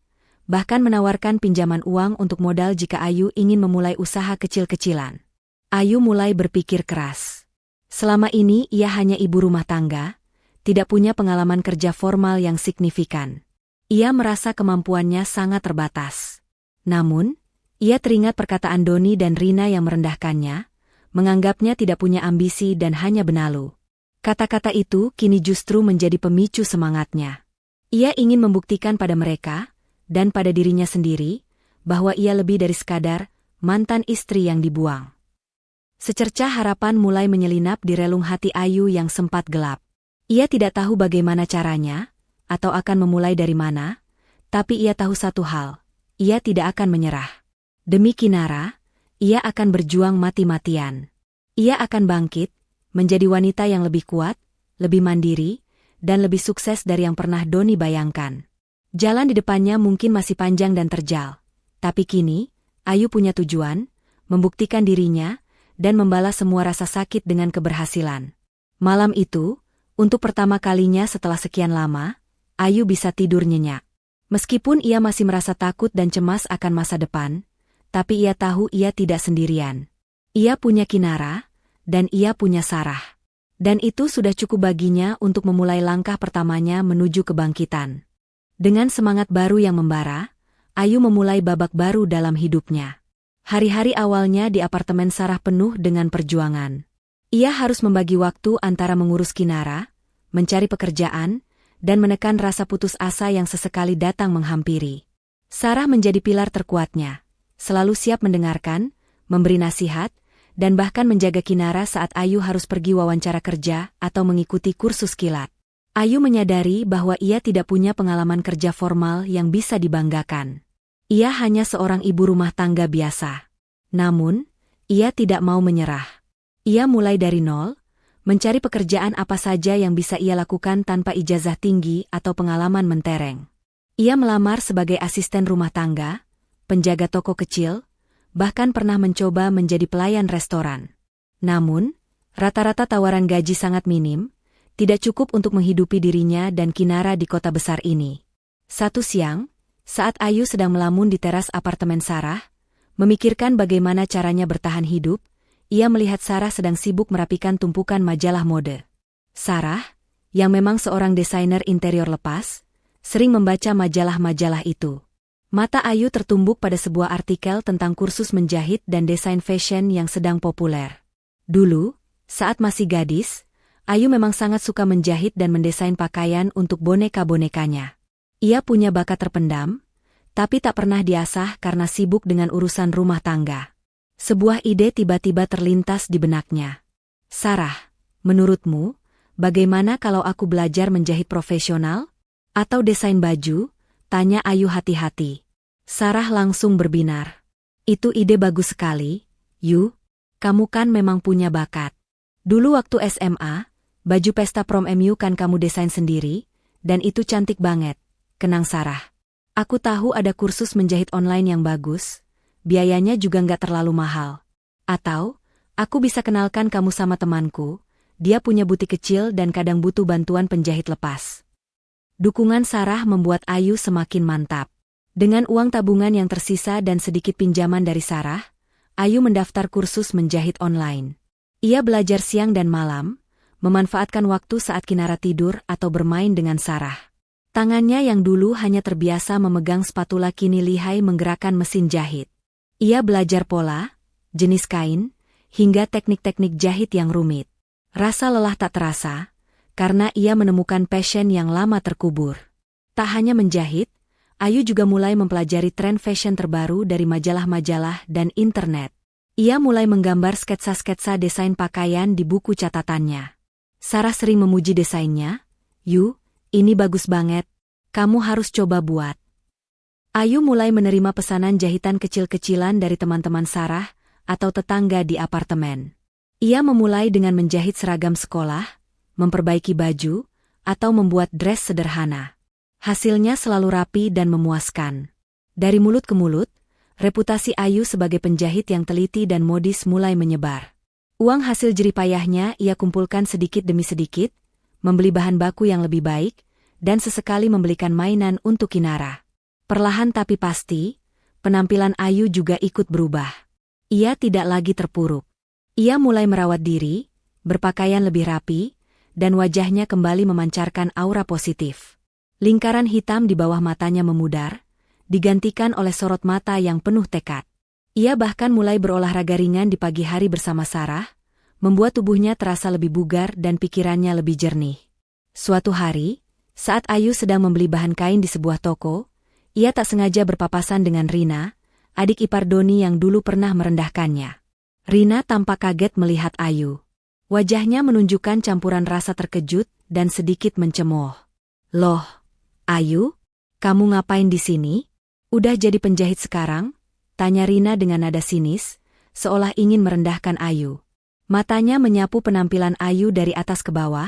bahkan menawarkan pinjaman uang untuk modal jika Ayu ingin memulai usaha kecil-kecilan. Ayu mulai berpikir keras. Selama ini ia hanya ibu rumah tangga, tidak punya pengalaman kerja formal yang signifikan. Ia merasa kemampuannya sangat terbatas. Namun, ia teringat perkataan Doni dan Rina yang merendahkannya, menganggapnya tidak punya ambisi dan hanya benalu. Kata-kata itu kini justru menjadi pemicu semangatnya. Ia ingin membuktikan pada mereka, dan pada dirinya sendiri, bahwa ia lebih dari sekadar mantan istri yang dibuang. Secercah harapan mulai menyelinap di relung hati Ayu yang sempat gelap. Ia tidak tahu bagaimana caranya, atau akan memulai dari mana, tapi ia tahu satu hal, ia tidak akan menyerah. Demi Kinara, ia akan berjuang mati-matian. Ia akan bangkit, menjadi wanita yang lebih kuat, lebih mandiri, dan lebih sukses dari yang pernah Doni bayangkan. Jalan di depannya mungkin masih panjang dan terjal, tapi kini, Ayu punya tujuan, membuktikan dirinya, dan membalas semua rasa sakit dengan keberhasilan. Malam itu, untuk pertama kalinya setelah sekian lama, Ayu bisa tidur nyenyak. Meskipun ia masih merasa takut dan cemas akan masa depan, tapi ia tahu ia tidak sendirian. Ia punya Kinara, dan ia punya Sarah. Dan itu sudah cukup baginya untuk memulai langkah pertamanya menuju kebangkitan. Dengan semangat baru yang membara, Ayu memulai babak baru dalam hidupnya. Hari-hari awalnya di apartemen Sarah penuh dengan perjuangan. Ia harus membagi waktu antara mengurus Kinara, mencari pekerjaan, dan menekan rasa putus asa yang sesekali datang menghampiri. Sarah menjadi pilar terkuatnya, selalu siap mendengarkan, memberi nasihat, dan bahkan menjaga Kinara saat Ayu harus pergi wawancara kerja atau mengikuti kursus kilat. Ayu menyadari bahwa ia tidak punya pengalaman kerja formal yang bisa dibanggakan. Ia hanya seorang ibu rumah tangga biasa. Namun, ia tidak mau menyerah. Ia mulai dari nol, mencari pekerjaan apa saja yang bisa ia lakukan tanpa ijazah tinggi atau pengalaman mentereng. Ia melamar sebagai asisten rumah tangga, penjaga toko kecil, bahkan pernah mencoba menjadi pelayan restoran. Namun, rata-rata tawaran gaji sangat minim, tidak cukup untuk menghidupi dirinya dan Kinara di kota besar ini. Satu siang, saat Ayu sedang melamun di teras apartemen Sarah, memikirkan bagaimana caranya bertahan hidup, ia melihat Sarah sedang sibuk merapikan tumpukan majalah mode. Sarah, yang memang seorang desainer interior lepas, sering membaca majalah-majalah itu. Mata Ayu tertumbuk pada sebuah artikel tentang kursus menjahit dan desain fashion yang sedang populer. Dulu, saat masih gadis, Ayu memang sangat suka menjahit dan mendesain pakaian untuk boneka-bonekanya. Ia punya bakat terpendam, tapi tak pernah diasah karena sibuk dengan urusan rumah tangga. Sebuah ide tiba-tiba terlintas di benaknya. Sarah, menurutmu, bagaimana kalau aku belajar menjahit profesional? Atau desain baju? Tanya Ayu hati-hati. Sarah langsung berbinar. Itu ide bagus sekali, Yu. Kamu kan memang punya bakat. Dulu waktu SMA, baju pesta prom MU kan kamu desain sendiri, dan itu cantik banget, kenang Sarah. Aku tahu ada kursus menjahit online yang bagus, biayanya juga nggak terlalu mahal. Atau, aku bisa kenalkan kamu sama temanku, dia punya butik kecil dan kadang butuh bantuan penjahit lepas. Dukungan Sarah membuat Ayu semakin mantap. Dengan uang tabungan yang tersisa dan sedikit pinjaman dari Sarah, Ayu mendaftar kursus menjahit online. Ia belajar siang dan malam, memanfaatkan waktu saat Kinara tidur atau bermain dengan Sarah. Tangannya yang dulu hanya terbiasa memegang spatula kini lihai menggerakkan mesin jahit. Ia belajar pola, jenis kain, hingga teknik-teknik jahit yang rumit. Rasa lelah tak terasa, karena ia menemukan passion yang lama terkubur. Tak hanya menjahit, Ayu juga mulai mempelajari tren fashion terbaru dari majalah-majalah dan internet. Ia mulai menggambar sketsa-sketsa desain pakaian di buku catatannya. Sarah sering memuji desainnya. Yu, ini bagus banget. Kamu harus coba buat. Ayu mulai menerima pesanan jahitan kecil-kecilan dari teman-teman Sarah atau tetangga di apartemen. Ia memulai dengan menjahit seragam sekolah, memperbaiki baju, atau membuat dress sederhana. Hasilnya selalu rapi dan memuaskan. Dari mulut ke mulut, reputasi Ayu sebagai penjahit yang teliti dan modis mulai menyebar. Uang hasil jeripayahnya ia kumpulkan sedikit demi sedikit, membeli bahan baku yang lebih baik, dan sesekali membelikan mainan untuk Kinara. Perlahan tapi pasti, penampilan Ayu juga ikut berubah. Ia tidak lagi terpuruk. Ia mulai merawat diri, berpakaian lebih rapi, dan wajahnya kembali memancarkan aura positif. Lingkaran hitam di bawah matanya memudar, digantikan oleh sorot mata yang penuh tekad. Ia bahkan mulai berolahraga ringan di pagi hari bersama Sarah, membuat tubuhnya terasa lebih bugar dan pikirannya lebih jernih. Suatu hari, saat Ayu sedang membeli bahan kain di sebuah toko, ia tak sengaja berpapasan dengan Rina, adik ipar Doni yang dulu pernah merendahkannya. Rina tampak kaget melihat Ayu. Wajahnya menunjukkan campuran rasa terkejut dan sedikit mencemooh. "Loh, Ayu, kamu ngapain di sini? Udah jadi penjahit sekarang?" tanya Rina dengan nada sinis, seolah ingin merendahkan Ayu. Matanya menyapu penampilan Ayu dari atas ke bawah,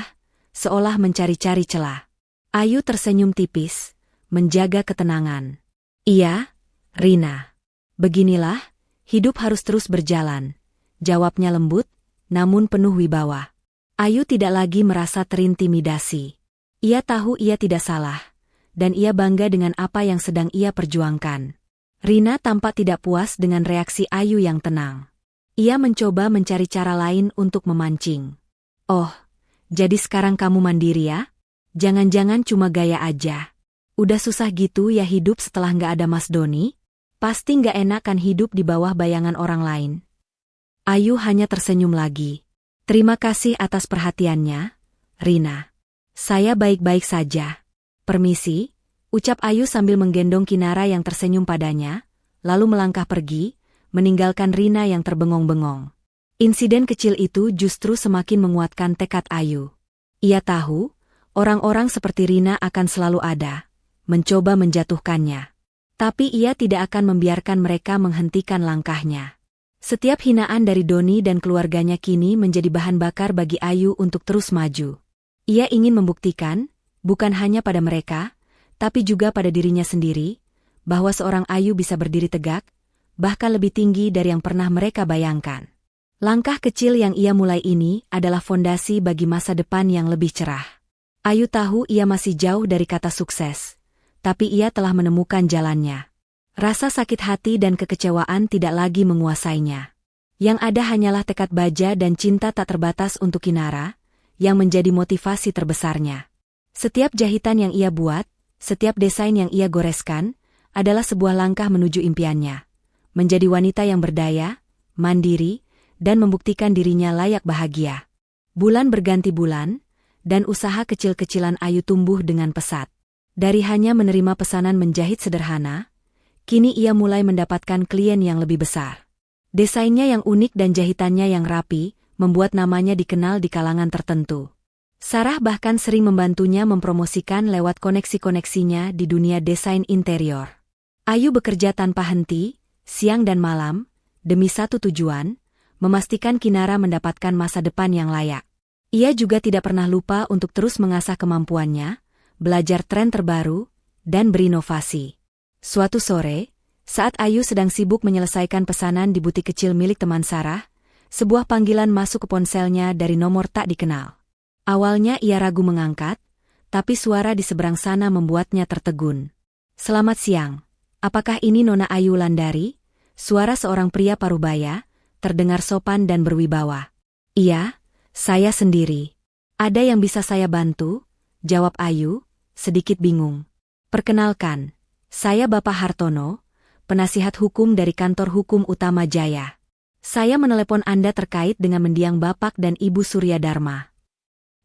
seolah mencari-cari celah. Ayu tersenyum tipis, menjaga ketenangan. "Iya, Rina. Beginilah, hidup harus terus berjalan," jawabnya lembut, namun penuh wibawa. Ayu tidak lagi merasa terintimidasi. Ia tahu ia tidak salah, dan ia bangga dengan apa yang sedang ia perjuangkan. Rina tampak tidak puas dengan reaksi Ayu yang tenang. Ia mencoba mencari cara lain untuk memancing. "Oh, jadi sekarang kamu mandiri ya? Jangan-jangan cuma gaya aja. Udah susah gitu ya hidup setelah nggak ada Mas Doni? Pasti nggak enak kan hidup di bawah bayangan orang lain." Ayu hanya tersenyum lagi. "Terima kasih atas perhatiannya, Rina. Saya baik-baik saja. Permisi," ucap Ayu sambil menggendong Kinara yang tersenyum padanya, lalu melangkah pergi, meninggalkan Rina yang terbengong-bengong. Insiden kecil itu justru semakin menguatkan tekad Ayu. Ia tahu, orang-orang seperti Rina akan selalu ada, mencoba menjatuhkannya. Tapi ia tidak akan membiarkan mereka menghentikan langkahnya. Setiap hinaan dari Doni dan keluarganya kini menjadi bahan bakar bagi Ayu untuk terus maju. Ia ingin membuktikan, bukan hanya pada mereka, tapi juga pada dirinya sendiri, bahwa seorang Ayu bisa berdiri tegak, bahkan lebih tinggi dari yang pernah mereka bayangkan. Langkah kecil yang ia mulai ini adalah fondasi bagi masa depan yang lebih cerah. Ayu tahu ia masih jauh dari kata sukses, tapi ia telah menemukan jalannya. Rasa sakit hati dan kekecewaan tidak lagi menguasainya. Yang ada hanyalah tekad baja dan cinta tak terbatas untuk Kinara, yang menjadi motivasi terbesarnya. Setiap jahitan yang ia buat, setiap desain yang ia goreskan, adalah sebuah langkah menuju impiannya. Menjadi wanita yang berdaya, mandiri, dan membuktikan dirinya layak bahagia. Bulan berganti bulan, dan usaha kecil-kecilan Ayu tumbuh dengan pesat. Dari hanya menerima pesanan menjahit sederhana, kini ia mulai mendapatkan klien yang lebih besar. Desainnya yang unik dan jahitannya yang rapi, membuat namanya dikenal di kalangan tertentu. Sarah bahkan sering membantunya mempromosikan lewat koneksi-koneksinya di dunia desain interior. Ayu bekerja tanpa henti, siang dan malam, demi satu tujuan, memastikan Kinara mendapatkan masa depan yang layak. Ia juga tidak pernah lupa untuk terus mengasah kemampuannya, belajar tren terbaru, dan berinovasi. Suatu sore, saat Ayu sedang sibuk menyelesaikan pesanan di butik kecil milik teman Sarah, sebuah panggilan masuk ke ponselnya dari nomor tak dikenal. Awalnya ia ragu mengangkat, tapi suara di seberang sana membuatnya tertegun. "Selamat siang, apakah ini Nona Ayu Landari?" Suara seorang pria parubaya, terdengar sopan dan berwibawa. "Iya, saya sendiri. Ada yang bisa saya bantu?" jawab Ayu, sedikit bingung. "Perkenalkan, saya Bapak Hartono, penasihat hukum dari kantor hukum utama Jaya. Saya menelepon Anda terkait dengan mendiang Bapak dan Ibu Surya Dharma."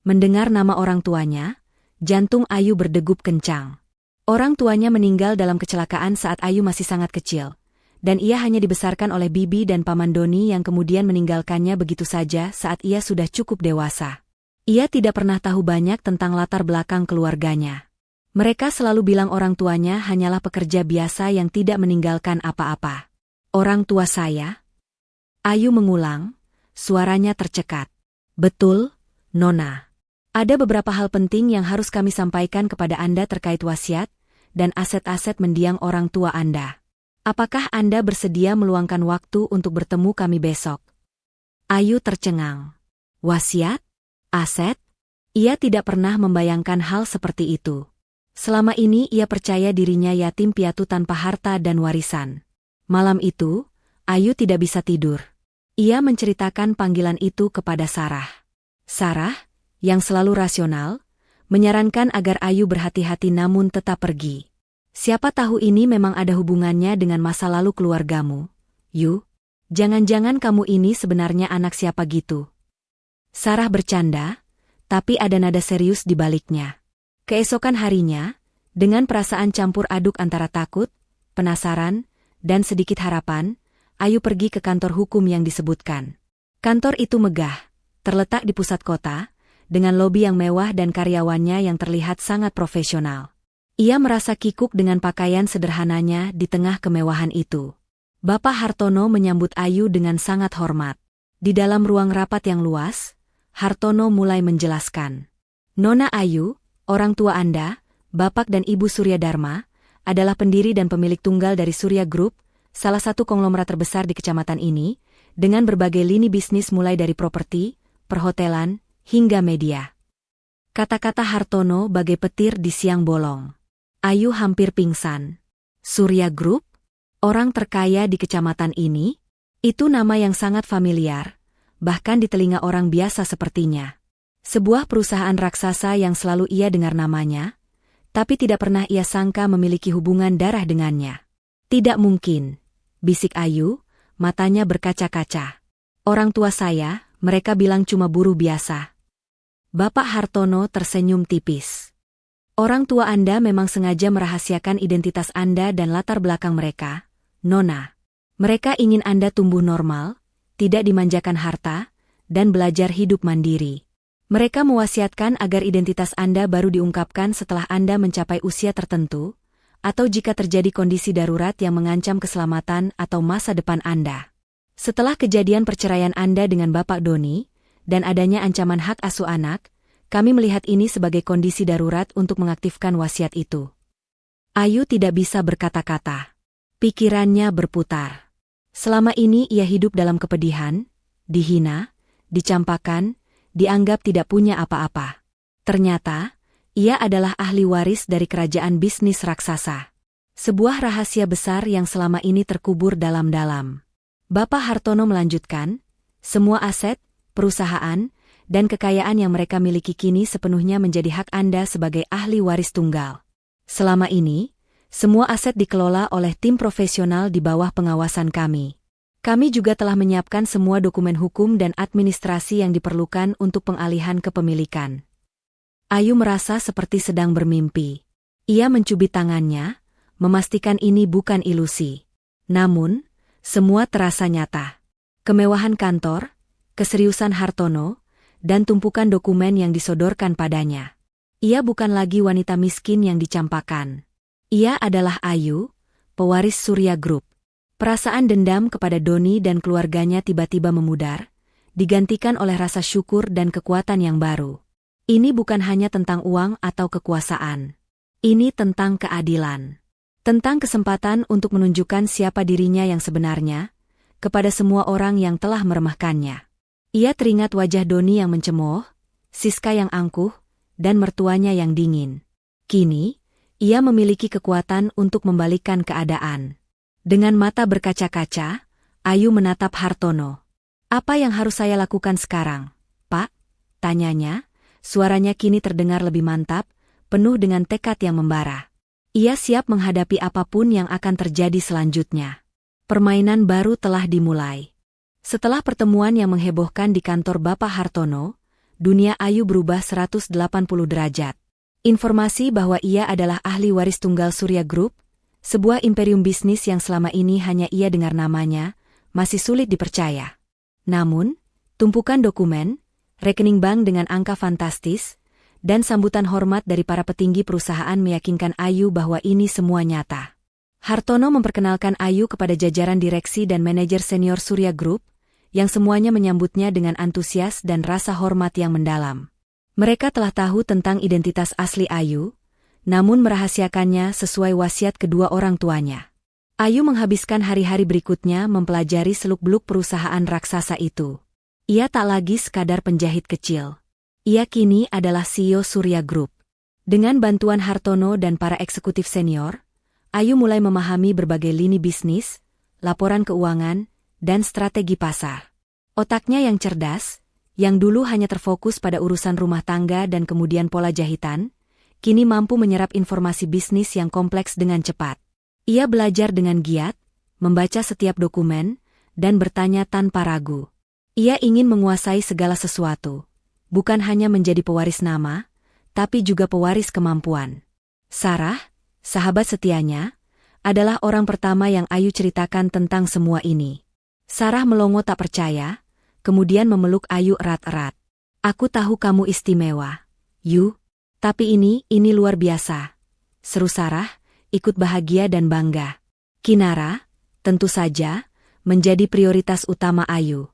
Mendengar nama orang tuanya, jantung Ayu berdegup kencang. Orang tuanya meninggal dalam kecelakaan saat Ayu masih sangat kecil, dan ia hanya dibesarkan oleh bibi dan paman Doni yang kemudian meninggalkannya begitu saja saat ia sudah cukup dewasa. Ia tidak pernah tahu banyak tentang latar belakang keluarganya. Mereka selalu bilang orang tuanya hanyalah pekerja biasa yang tidak meninggalkan apa-apa. Orang tua saya? Ayu mengulang, suaranya tercekat. Betul, Nona. Ada beberapa hal penting yang harus kami sampaikan kepada Anda terkait wasiat dan aset-aset mendiang orang tua Anda. Apakah Anda bersedia meluangkan waktu untuk bertemu kami besok? Ayu tercengang. Wasiat? Aset? Ia tidak pernah membayangkan hal seperti itu. Selama ini ia percaya dirinya yatim piatu tanpa harta dan warisan. Malam itu, Ayu tidak bisa tidur. Ia menceritakan panggilan itu kepada Sarah. Sarah, yang selalu rasional, menyarankan agar Ayu berhati-hati namun tetap pergi. Siapa tahu ini memang ada hubungannya dengan masa lalu keluargamu. Yu, jangan-jangan kamu ini sebenarnya anak siapa gitu? Sarah bercanda, tapi ada nada serius di baliknya. Keesokan harinya, dengan perasaan campur aduk antara takut, penasaran, dan sedikit harapan, Ayu pergi ke kantor hukum yang disebutkan. Kantor itu megah, terletak di pusat kota, dengan lobi yang mewah dan karyawannya yang terlihat sangat profesional. Ia merasa kikuk dengan pakaian sederhananya di tengah kemewahan itu. Bapak Hartono menyambut Ayu dengan sangat hormat. Di dalam ruang rapat yang luas, Hartono mulai menjelaskan. Nona Ayu, orang tua Anda, Bapak dan Ibu Surya Dharma, adalah pendiri dan pemilik tunggal dari Surya Group, salah satu konglomerat terbesar di kecamatan ini, dengan berbagai lini bisnis mulai dari properti, perhotelan, hingga media. Kata-kata Hartono bagai petir di siang bolong. Ayu hampir pingsan. Surya Group? Orang terkaya di kecamatan ini? Itu nama yang sangat familiar, bahkan di telinga orang biasa sepertinya. Sebuah perusahaan raksasa yang selalu ia dengar namanya, tapi tidak pernah ia sangka memiliki hubungan darah dengannya. Tidak mungkin, bisik Ayu, matanya berkaca-kaca. Orang tua saya, mereka bilang cuma buruh biasa. Bapak Hartono tersenyum tipis. Orang tua Anda memang sengaja merahasiakan identitas Anda dan latar belakang mereka, Nona. Mereka ingin Anda tumbuh normal, tidak dimanjakan harta, dan belajar hidup mandiri. Mereka mewasiatkan agar identitas Anda baru diungkapkan setelah Anda mencapai usia tertentu, atau jika terjadi kondisi darurat yang mengancam keselamatan atau masa depan Anda. Setelah kejadian perceraian Anda dengan Bapak Doni, dan adanya ancaman hak asuh anak, kami melihat ini sebagai kondisi darurat untuk mengaktifkan wasiat itu. Ayu tidak bisa berkata-kata. Pikirannya berputar. Selama ini ia hidup dalam kepedihan, dihina, dicampakan, dianggap tidak punya apa-apa. Ternyata, ia adalah ahli waris dari kerajaan bisnis raksasa. Sebuah rahasia besar yang selama ini terkubur dalam-dalam. Bapak Hartono melanjutkan, semua aset, perusahaan, dan kekayaan yang mereka miliki kini sepenuhnya menjadi hak Anda sebagai ahli waris tunggal. Selama ini, semua aset dikelola oleh tim profesional di bawah pengawasan kami. Kami juga telah menyiapkan semua dokumen hukum dan administrasi yang diperlukan untuk pengalihan kepemilikan. Ayu merasa seperti sedang bermimpi. Ia mencubit tangannya, memastikan ini bukan ilusi. Namun, semua terasa nyata. Kemewahan kantor, keseriusan Hartono, dan tumpukan dokumen yang disodorkan padanya. Ia bukan lagi wanita miskin yang dicampakkan. Ia adalah Ayu, pewaris Surya Group. Perasaan dendam kepada Doni dan keluarganya tiba-tiba memudar, digantikan oleh rasa syukur dan kekuatan yang baru. Ini bukan hanya tentang uang atau kekuasaan. Ini tentang keadilan. Tentang kesempatan untuk menunjukkan siapa dirinya yang sebenarnya, kepada semua orang yang telah meremehkannya. Ia teringat wajah Doni yang mencemooh, Siska yang angkuh, dan mertuanya yang dingin. Kini, ia memiliki kekuatan untuk membalikkan keadaan. Dengan mata berkaca-kaca, Ayu menatap Hartono. Apa yang harus saya lakukan sekarang, Pak? Tanyanya, suaranya kini terdengar lebih mantap, penuh dengan tekad yang membara. Ia siap menghadapi apapun yang akan terjadi selanjutnya. Permainan baru telah dimulai. Setelah pertemuan yang menghebohkan di kantor Bapak Hartono, dunia Ayu berubah 180 derajat. Informasi bahwa ia adalah ahli waris tunggal Surya Group, sebuah imperium bisnis yang selama ini hanya ia dengar namanya, masih sulit dipercaya. Namun, tumpukan dokumen, rekening bank dengan angka fantastis, dan sambutan hormat dari para petinggi perusahaan meyakinkan Ayu bahwa ini semua nyata. Hartono memperkenalkan Ayu kepada jajaran direksi dan manajer senior Surya Group, yang semuanya menyambutnya dengan antusias dan rasa hormat yang mendalam. Mereka telah tahu tentang identitas asli Ayu, namun merahasiakannya sesuai wasiat kedua orang tuanya. Ayu menghabiskan hari-hari berikutnya mempelajari seluk-beluk perusahaan raksasa itu. Ia tak lagi sekadar penjahit kecil. Ia kini adalah CEO Surya Group. Dengan bantuan Hartono dan para eksekutif senior, Ayu mulai memahami berbagai lini bisnis, laporan keuangan, dan strategi pasar. Otaknya yang cerdas, yang dulu hanya terfokus pada urusan rumah tangga dan kemudian pola jahitan, kini mampu menyerap informasi bisnis yang kompleks dengan cepat. Ia belajar dengan giat, membaca setiap dokumen, dan bertanya tanpa ragu. Ia ingin menguasai segala sesuatu, bukan hanya menjadi pewaris nama, tapi juga pewaris kemampuan. Sarah, sahabat setianya, adalah orang pertama yang Ayu ceritakan tentang semua ini. Sarah melongo tak percaya, kemudian memeluk Ayu erat-erat. "Aku tahu kamu istimewa, Yu. Tapi ini luar biasa," seru Sarah, ikut bahagia dan bangga. Kinara, tentu saja, menjadi prioritas utama Ayu.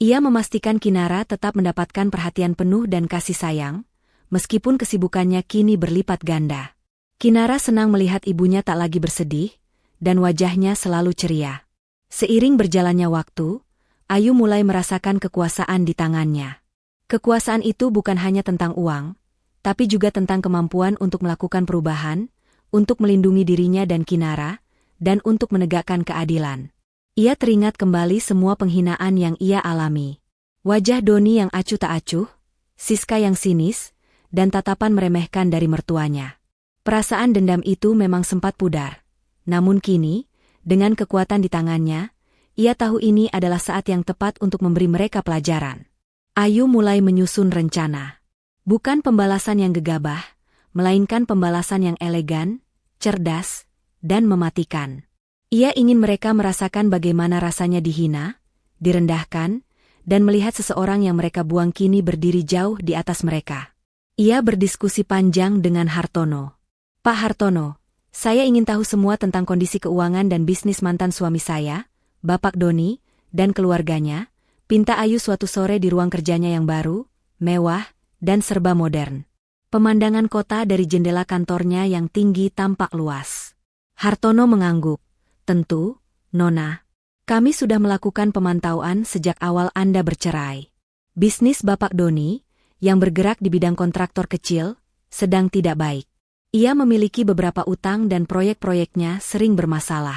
Ia memastikan Kinara tetap mendapatkan perhatian penuh dan kasih sayang, meskipun kesibukannya kini berlipat ganda. Kinara senang melihat ibunya tak lagi bersedih, dan wajahnya selalu ceria. Seiring berjalannya waktu, Ayu mulai merasakan kekuasaan di tangannya. Kekuasaan itu bukan hanya tentang uang, tapi juga tentang kemampuan untuk melakukan perubahan, untuk melindungi dirinya dan Kinara, dan untuk menegakkan keadilan. Ia teringat kembali semua penghinaan yang ia alami. Wajah Doni yang acuh tak acuh, Siska yang sinis, dan tatapan meremehkan dari mertuanya. Perasaan dendam itu memang sempat pudar. Namun kini, dengan kekuatan di tangannya, ia tahu ini adalah saat yang tepat untuk memberi mereka pelajaran. Ayu mulai menyusun rencana. Bukan pembalasan yang gegabah, melainkan pembalasan yang elegan, cerdas, dan mematikan. Ia ingin mereka merasakan bagaimana rasanya dihina, direndahkan, dan melihat seseorang yang mereka buang kini berdiri jauh di atas mereka. Ia berdiskusi panjang dengan Hartono. "Pak Hartono, saya ingin tahu semua tentang kondisi keuangan dan bisnis mantan suami saya, Bapak Doni, dan keluarganya," pinta Ayu suatu sore di ruang kerjanya yang baru, mewah, dan serba modern. Pemandangan kota dari jendela kantornya yang tinggi tampak luas. Hartono mengangguk. "Tentu, Nona. Kami sudah melakukan pemantauan sejak awal Anda bercerai. Bisnis Bapak Doni, yang bergerak di bidang kontraktor kecil, sedang tidak baik. Ia memiliki beberapa utang dan proyek-proyeknya sering bermasalah.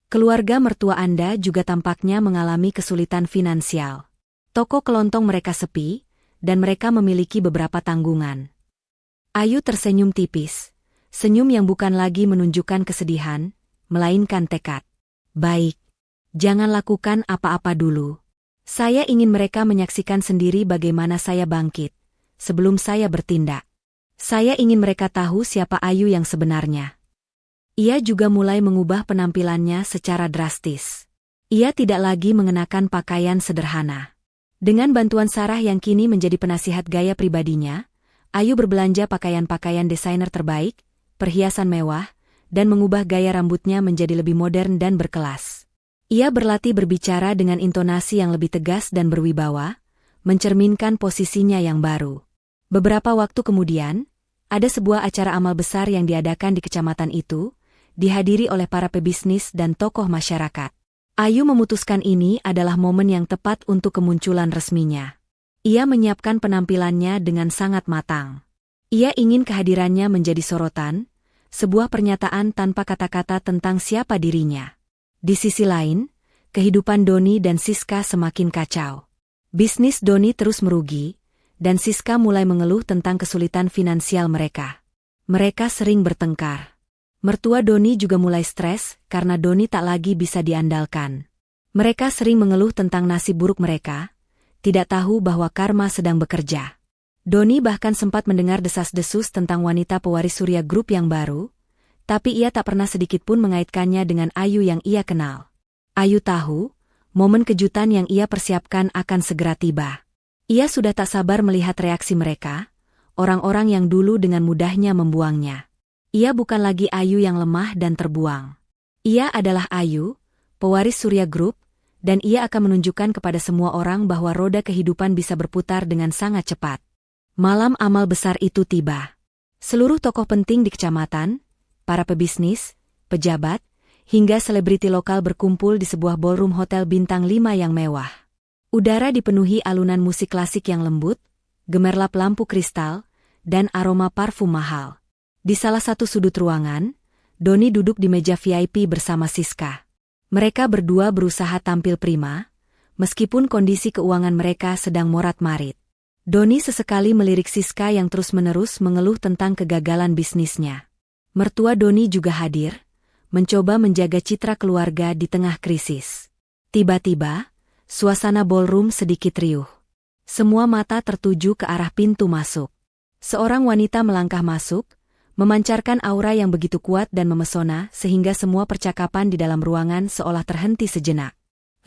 Keluarga mertua Anda juga tampaknya mengalami kesulitan finansial. Toko kelontong mereka sepi, dan mereka memiliki beberapa tanggungan." Ayu tersenyum tipis. Senyum yang bukan lagi menunjukkan kesedihan, melainkan tekad. "Baik. Jangan lakukan apa-apa dulu. Saya ingin mereka menyaksikan sendiri bagaimana saya bangkit, sebelum saya bertindak. Saya ingin mereka tahu siapa Ayu yang sebenarnya." Ia juga mulai mengubah penampilannya secara drastis. Ia tidak lagi mengenakan pakaian sederhana. Dengan bantuan Sarah yang kini menjadi penasihat gaya pribadinya, Ayu berbelanja pakaian-pakaian desainer terbaik, perhiasan mewah, dan mengubah gaya rambutnya menjadi lebih modern dan berkelas. Ia berlatih berbicara dengan intonasi yang lebih tegas dan berwibawa, mencerminkan posisinya yang baru. Beberapa waktu kemudian, ada sebuah acara amal besar yang diadakan di kecamatan itu, dihadiri oleh para pebisnis dan tokoh masyarakat. Ayu memutuskan ini adalah momen yang tepat untuk kemunculan resminya. Ia menyiapkan penampilannya dengan sangat matang. Ia ingin kehadirannya menjadi sorotan, sebuah pernyataan tanpa kata-kata tentang siapa dirinya. Di sisi lain, kehidupan Doni dan Siska semakin kacau. Bisnis Doni terus merugi, dan Siska mulai mengeluh tentang kesulitan finansial mereka. Mereka sering bertengkar. Mertua Doni juga mulai stres karena Doni tak lagi bisa diandalkan. Mereka sering mengeluh tentang nasib buruk mereka, tidak tahu bahwa karma sedang bekerja. Doni bahkan sempat mendengar desas-desus tentang wanita pewaris Surya Group yang baru, tapi ia tak pernah sedikitpun mengaitkannya dengan Ayu yang ia kenal. Ayu tahu, momen kejutan yang ia persiapkan akan segera tiba. Ia sudah tak sabar melihat reaksi mereka, orang-orang yang dulu dengan mudahnya membuangnya. Ia bukan lagi Ayu yang lemah dan terbuang. Ia adalah Ayu, pewaris Surya Group, dan ia akan menunjukkan kepada semua orang bahwa roda kehidupan bisa berputar dengan sangat cepat. Malam amal besar itu tiba. Seluruh tokoh penting di kecamatan, para pebisnis, pejabat, hingga selebriti lokal berkumpul di sebuah ballroom hotel bintang 5 yang mewah. Udara dipenuhi alunan musik klasik yang lembut, gemerlap lampu kristal, dan aroma parfum mahal. Di salah satu sudut ruangan, Doni duduk di meja VIP bersama Siska. Mereka berdua berusaha tampil prima, meskipun kondisi keuangan mereka sedang morat-marit. Doni sesekali melirik Siska yang terus-menerus mengeluh tentang kegagalan bisnisnya. Mertua Doni juga hadir, mencoba menjaga citra keluarga di tengah krisis. Tiba-tiba, suasana ballroom sedikit riuh. Semua mata tertuju ke arah pintu masuk. Seorang wanita melangkah masuk, memancarkan aura yang begitu kuat dan memesona sehingga semua percakapan di dalam ruangan seolah terhenti sejenak.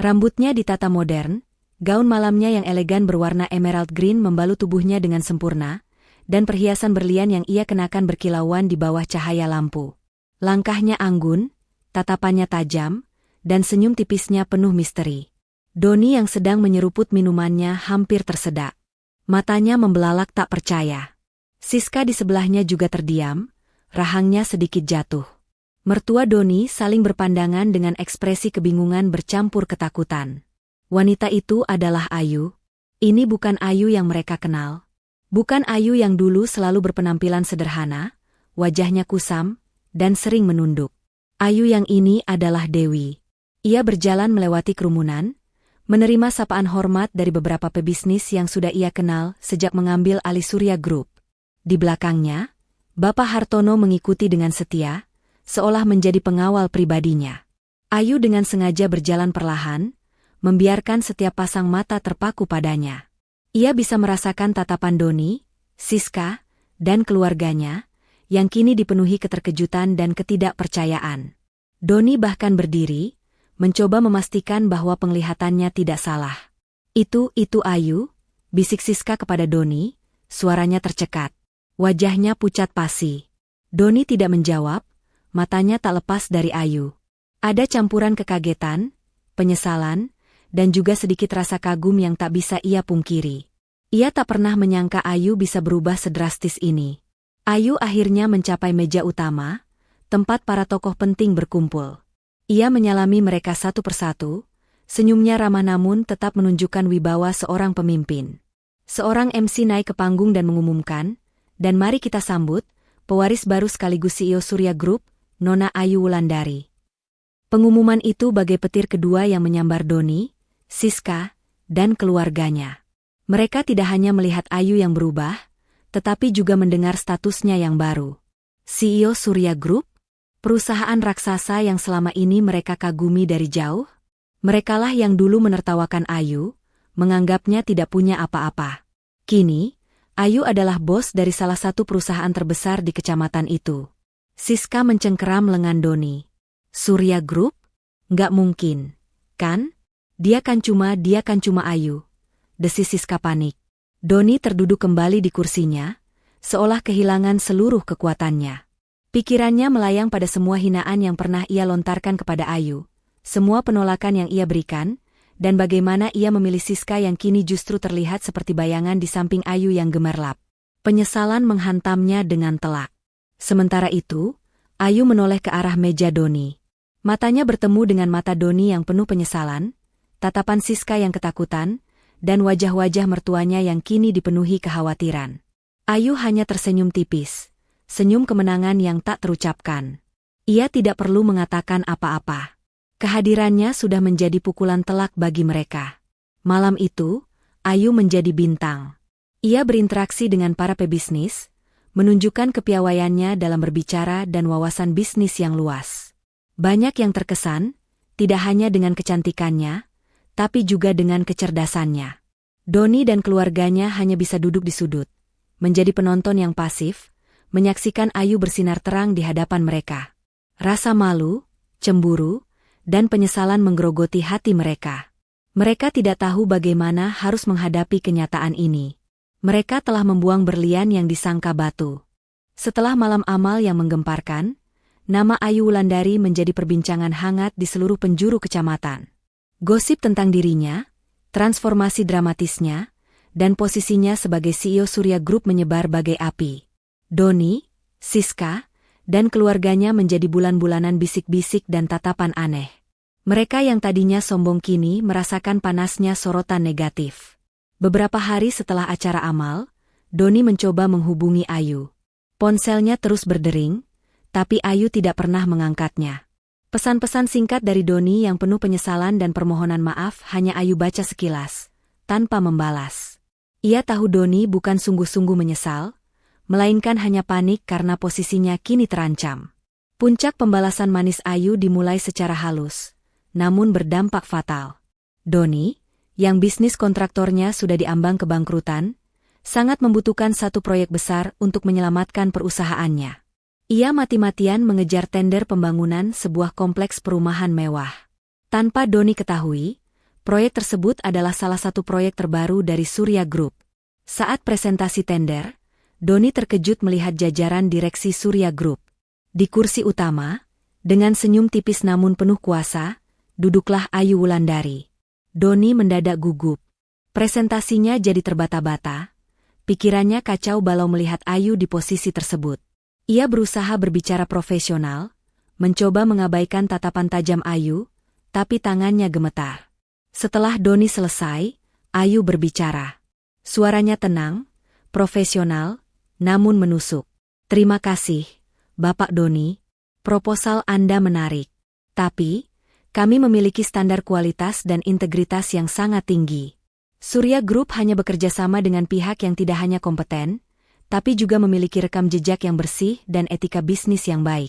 Rambutnya ditata modern, gaun malamnya yang elegan berwarna emerald green membalut tubuhnya dengan sempurna, dan perhiasan berlian yang ia kenakan berkilauan di bawah cahaya lampu. Langkahnya anggun, tatapannya tajam, dan senyum tipisnya penuh misteri. Doni yang sedang menyeruput minumannya hampir tersedak. Matanya membelalak tak percaya. Siska di sebelahnya juga terdiam, rahangnya sedikit jatuh. Mertua Doni saling berpandangan dengan ekspresi kebingungan bercampur ketakutan. Wanita itu adalah Ayu. Ini bukan Ayu yang mereka kenal. Bukan Ayu yang dulu selalu berpenampilan sederhana, wajahnya kusam, dan sering menunduk. Ayu yang ini adalah Dewi. Ia berjalan melewati kerumunan, menerima sapaan hormat dari beberapa pebisnis yang sudah ia kenal sejak mengambil alih Surya Group. Di belakangnya, Bapak Hartono mengikuti dengan setia, seolah menjadi pengawal pribadinya. Ayu dengan sengaja berjalan perlahan, membiarkan setiap pasang mata terpaku padanya. Ia bisa merasakan tatapan Doni, Siska, dan keluarganya, yang kini dipenuhi keterkejutan dan ketidakpercayaan. Doni bahkan berdiri, mencoba memastikan bahwa penglihatannya tidak salah. Itu Ayu, bisik Siska kepada Doni, suaranya tercekat. Wajahnya pucat pasi. Doni tidak menjawab, matanya tak lepas dari Ayu. Ada campuran kekagetan, penyesalan, dan juga sedikit rasa kagum yang tak bisa ia pungkiri. Ia tak pernah menyangka Ayu bisa berubah sedrastis ini. Ayu akhirnya mencapai meja utama, tempat para tokoh penting berkumpul. Ia menyalami mereka satu persatu, senyumnya ramah namun tetap menunjukkan wibawa seorang pemimpin. Seorang MC naik ke panggung dan mengumumkan, dan mari kita sambut, pewaris baru sekaligus CEO Surya Group, Nona Ayu Wulandari. Pengumuman itu bagai petir kedua yang menyambar Doni, Siska, dan keluarganya. Mereka tidak hanya melihat Ayu yang berubah, tetapi juga mendengar statusnya yang baru. CEO Surya Group? Perusahaan raksasa yang selama ini mereka kagumi dari jauh? Merekalah yang dulu menertawakan Ayu, menganggapnya tidak punya apa-apa. Kini, Ayu adalah bos dari salah satu perusahaan terbesar di kecamatan itu. Siska mencengkeram lengan Doni. Surya Group? Nggak mungkin, kan? Dia kan cuma Ayu. Desis Siska panik. Doni terduduk kembali di kursinya, seolah kehilangan seluruh kekuatannya. Pikirannya melayang pada semua hinaan yang pernah ia lontarkan kepada Ayu, semua penolakan yang ia berikan, dan bagaimana ia memilih Siska yang kini justru terlihat seperti bayangan di samping Ayu yang gemerlap. Penyesalan menghantamnya dengan telak. Sementara itu, Ayu menoleh ke arah meja Doni. Matanya bertemu dengan mata Doni yang penuh penyesalan, tatapan Siska yang ketakutan, dan wajah-wajah mertuanya yang kini dipenuhi kekhawatiran. Ayu hanya tersenyum tipis. Senyum kemenangan yang tak terucapkan. Ia tidak perlu mengatakan apa-apa. Kehadirannya sudah menjadi pukulan telak bagi mereka. Malam itu, Ayu menjadi bintang. Ia berinteraksi dengan para pebisnis, menunjukkan kepiawaiannya dalam berbicara dan wawasan bisnis yang luas. Banyak yang terkesan, tidak hanya dengan kecantikannya, tapi juga dengan kecerdasannya. Doni dan keluarganya hanya bisa duduk di sudut, menjadi penonton yang pasif, menyaksikan Ayu bersinar terang di hadapan mereka. Rasa malu, cemburu, dan penyesalan menggerogoti hati mereka. Mereka tidak tahu bagaimana harus menghadapi kenyataan ini. Mereka telah membuang berlian yang disangka batu. Setelah malam amal yang menggemparkan, nama Ayu Wulandari menjadi perbincangan hangat di seluruh penjuru kecamatan. Gosip tentang dirinya, transformasi dramatisnya, dan posisinya sebagai CEO Surya Group menyebar bagai api. Doni, Siska, dan keluarganya menjadi bulan-bulanan bisik-bisik dan tatapan aneh. Mereka yang tadinya sombong kini merasakan panasnya sorotan negatif. Beberapa hari setelah acara amal, Doni mencoba menghubungi Ayu. Ponselnya terus berdering, tapi Ayu tidak pernah mengangkatnya. Pesan-pesan singkat dari Doni yang penuh penyesalan dan permohonan maaf hanya Ayu baca sekilas, tanpa membalas. Ia tahu Doni bukan sungguh-sungguh menyesal, melainkan hanya panik karena posisinya kini terancam. Puncak pembalasan manis Ayu dimulai secara halus, namun berdampak fatal. Doni, yang bisnis kontraktornya sudah diambang kebangkrutan, sangat membutuhkan satu proyek besar untuk menyelamatkan perusahaannya. Ia mati-matian mengejar tender pembangunan sebuah kompleks perumahan mewah. Tanpa Doni ketahui, proyek tersebut adalah salah satu proyek terbaru dari Surya Group. Saat presentasi tender, Doni terkejut melihat jajaran direksi Surya Group. Di kursi utama, dengan senyum tipis namun penuh kuasa, duduklah Ayu Wulandari. Doni mendadak gugup. Presentasinya jadi terbata-bata. Pikirannya kacau balau melihat Ayu di posisi tersebut. Ia berusaha berbicara profesional, mencoba mengabaikan tatapan tajam Ayu, tapi tangannya gemetar. Setelah Doni selesai, Ayu berbicara. Suaranya tenang, profesional, namun menusuk. Terima kasih, Bapak Doni. Proposal Anda menarik. Tapi, kami memiliki standar kualitas dan integritas yang sangat tinggi. Surya Group hanya bekerja sama dengan pihak yang tidak hanya kompeten, tapi juga memiliki rekam jejak yang bersih dan etika bisnis yang baik.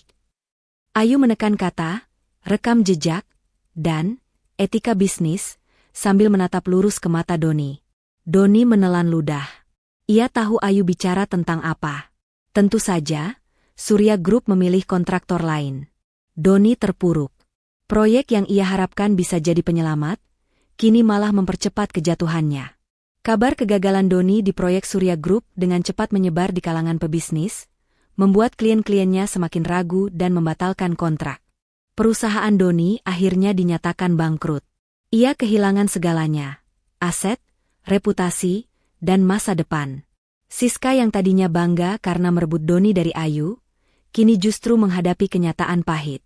Ayu menekan kata, rekam jejak, dan etika bisnis, sambil menatap lurus ke mata Doni. Doni menelan ludah. Ia tahu Ayu bicara tentang apa. Tentu saja, Surya Group memilih kontraktor lain. Doni terpuruk. Proyek yang ia harapkan bisa jadi penyelamat, kini malah mempercepat kejatuhannya. Kabar kegagalan Doni di proyek Surya Group dengan cepat menyebar di kalangan pebisnis, membuat klien-kliennya semakin ragu dan membatalkan kontrak. Perusahaan Doni akhirnya dinyatakan bangkrut. Ia kehilangan segalanya, aset, reputasi, dan masa depan. Siska yang tadinya bangga karena merebut Doni dari Ayu, kini justru menghadapi kenyataan pahit.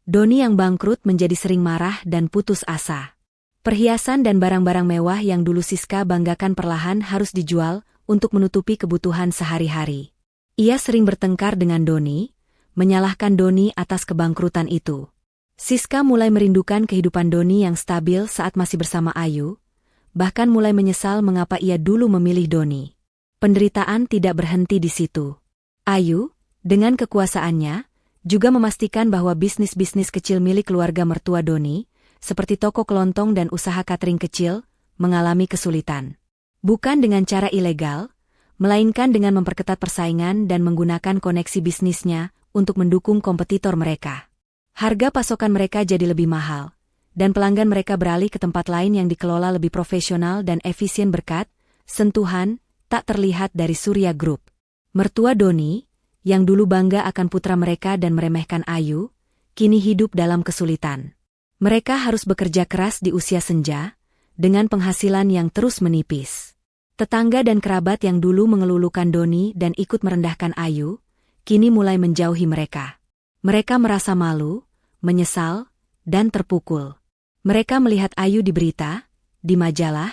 Doni yang bangkrut menjadi sering marah dan putus asa. Perhiasan dan barang-barang mewah yang dulu Siska banggakan perlahan harus dijual untuk menutupi kebutuhan sehari-hari. Ia sering bertengkar dengan Doni, menyalahkan Doni atas kebangkrutan itu. Siska mulai merindukan kehidupan Doni yang stabil saat masih bersama Ayu, bahkan mulai menyesal mengapa ia dulu memilih Doni. Penderitaan tidak berhenti di situ. Ayu, dengan kekuasaannya, juga memastikan bahwa bisnis-bisnis kecil milik keluarga mertua Doni, seperti toko kelontong dan usaha catering kecil, mengalami kesulitan. Bukan dengan cara ilegal, melainkan dengan memperketat persaingan dan menggunakan koneksi bisnisnya untuk mendukung kompetitor mereka. Harga pasokan mereka jadi lebih mahal, dan pelanggan mereka beralih ke tempat lain yang dikelola lebih profesional dan efisien berkat sentuhan tak terlihat dari Surya Group. Mertua Doni, yang dulu bangga akan putra mereka dan meremehkan Ayu, kini hidup dalam kesulitan. Mereka harus bekerja keras di usia senja, dengan penghasilan yang terus menipis. Tetangga dan kerabat yang dulu mengelulukan Doni dan ikut merendahkan Ayu, kini mulai menjauhi mereka. Mereka merasa malu, menyesal, dan terpukul. Mereka melihat Ayu di berita, di majalah,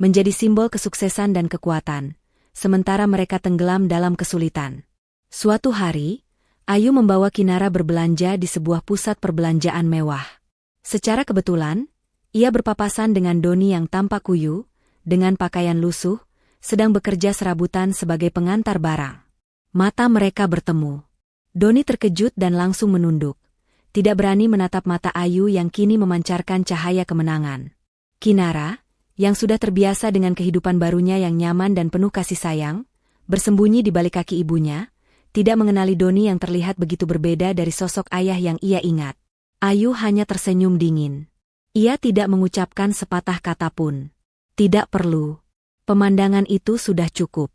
menjadi simbol kesuksesan dan kekuatan, sementara mereka tenggelam dalam kesulitan. Suatu hari, Ayu membawa Kinara berbelanja di sebuah pusat perbelanjaan mewah. Secara kebetulan, ia berpapasan dengan Doni yang tampak kuyu, dengan pakaian lusuh, sedang bekerja serabutan sebagai pengantar barang. Mata mereka bertemu. Doni terkejut dan langsung menunduk. Tidak berani menatap mata Ayu yang kini memancarkan cahaya kemenangan. Kinara, yang sudah terbiasa dengan kehidupan barunya yang nyaman dan penuh kasih sayang, bersembunyi di balik kaki ibunya, tidak mengenali Doni yang terlihat begitu berbeda dari sosok ayah yang ia ingat. Ayu hanya tersenyum dingin. Ia tidak mengucapkan sepatah kata pun. Tidak perlu. Pemandangan itu sudah cukup.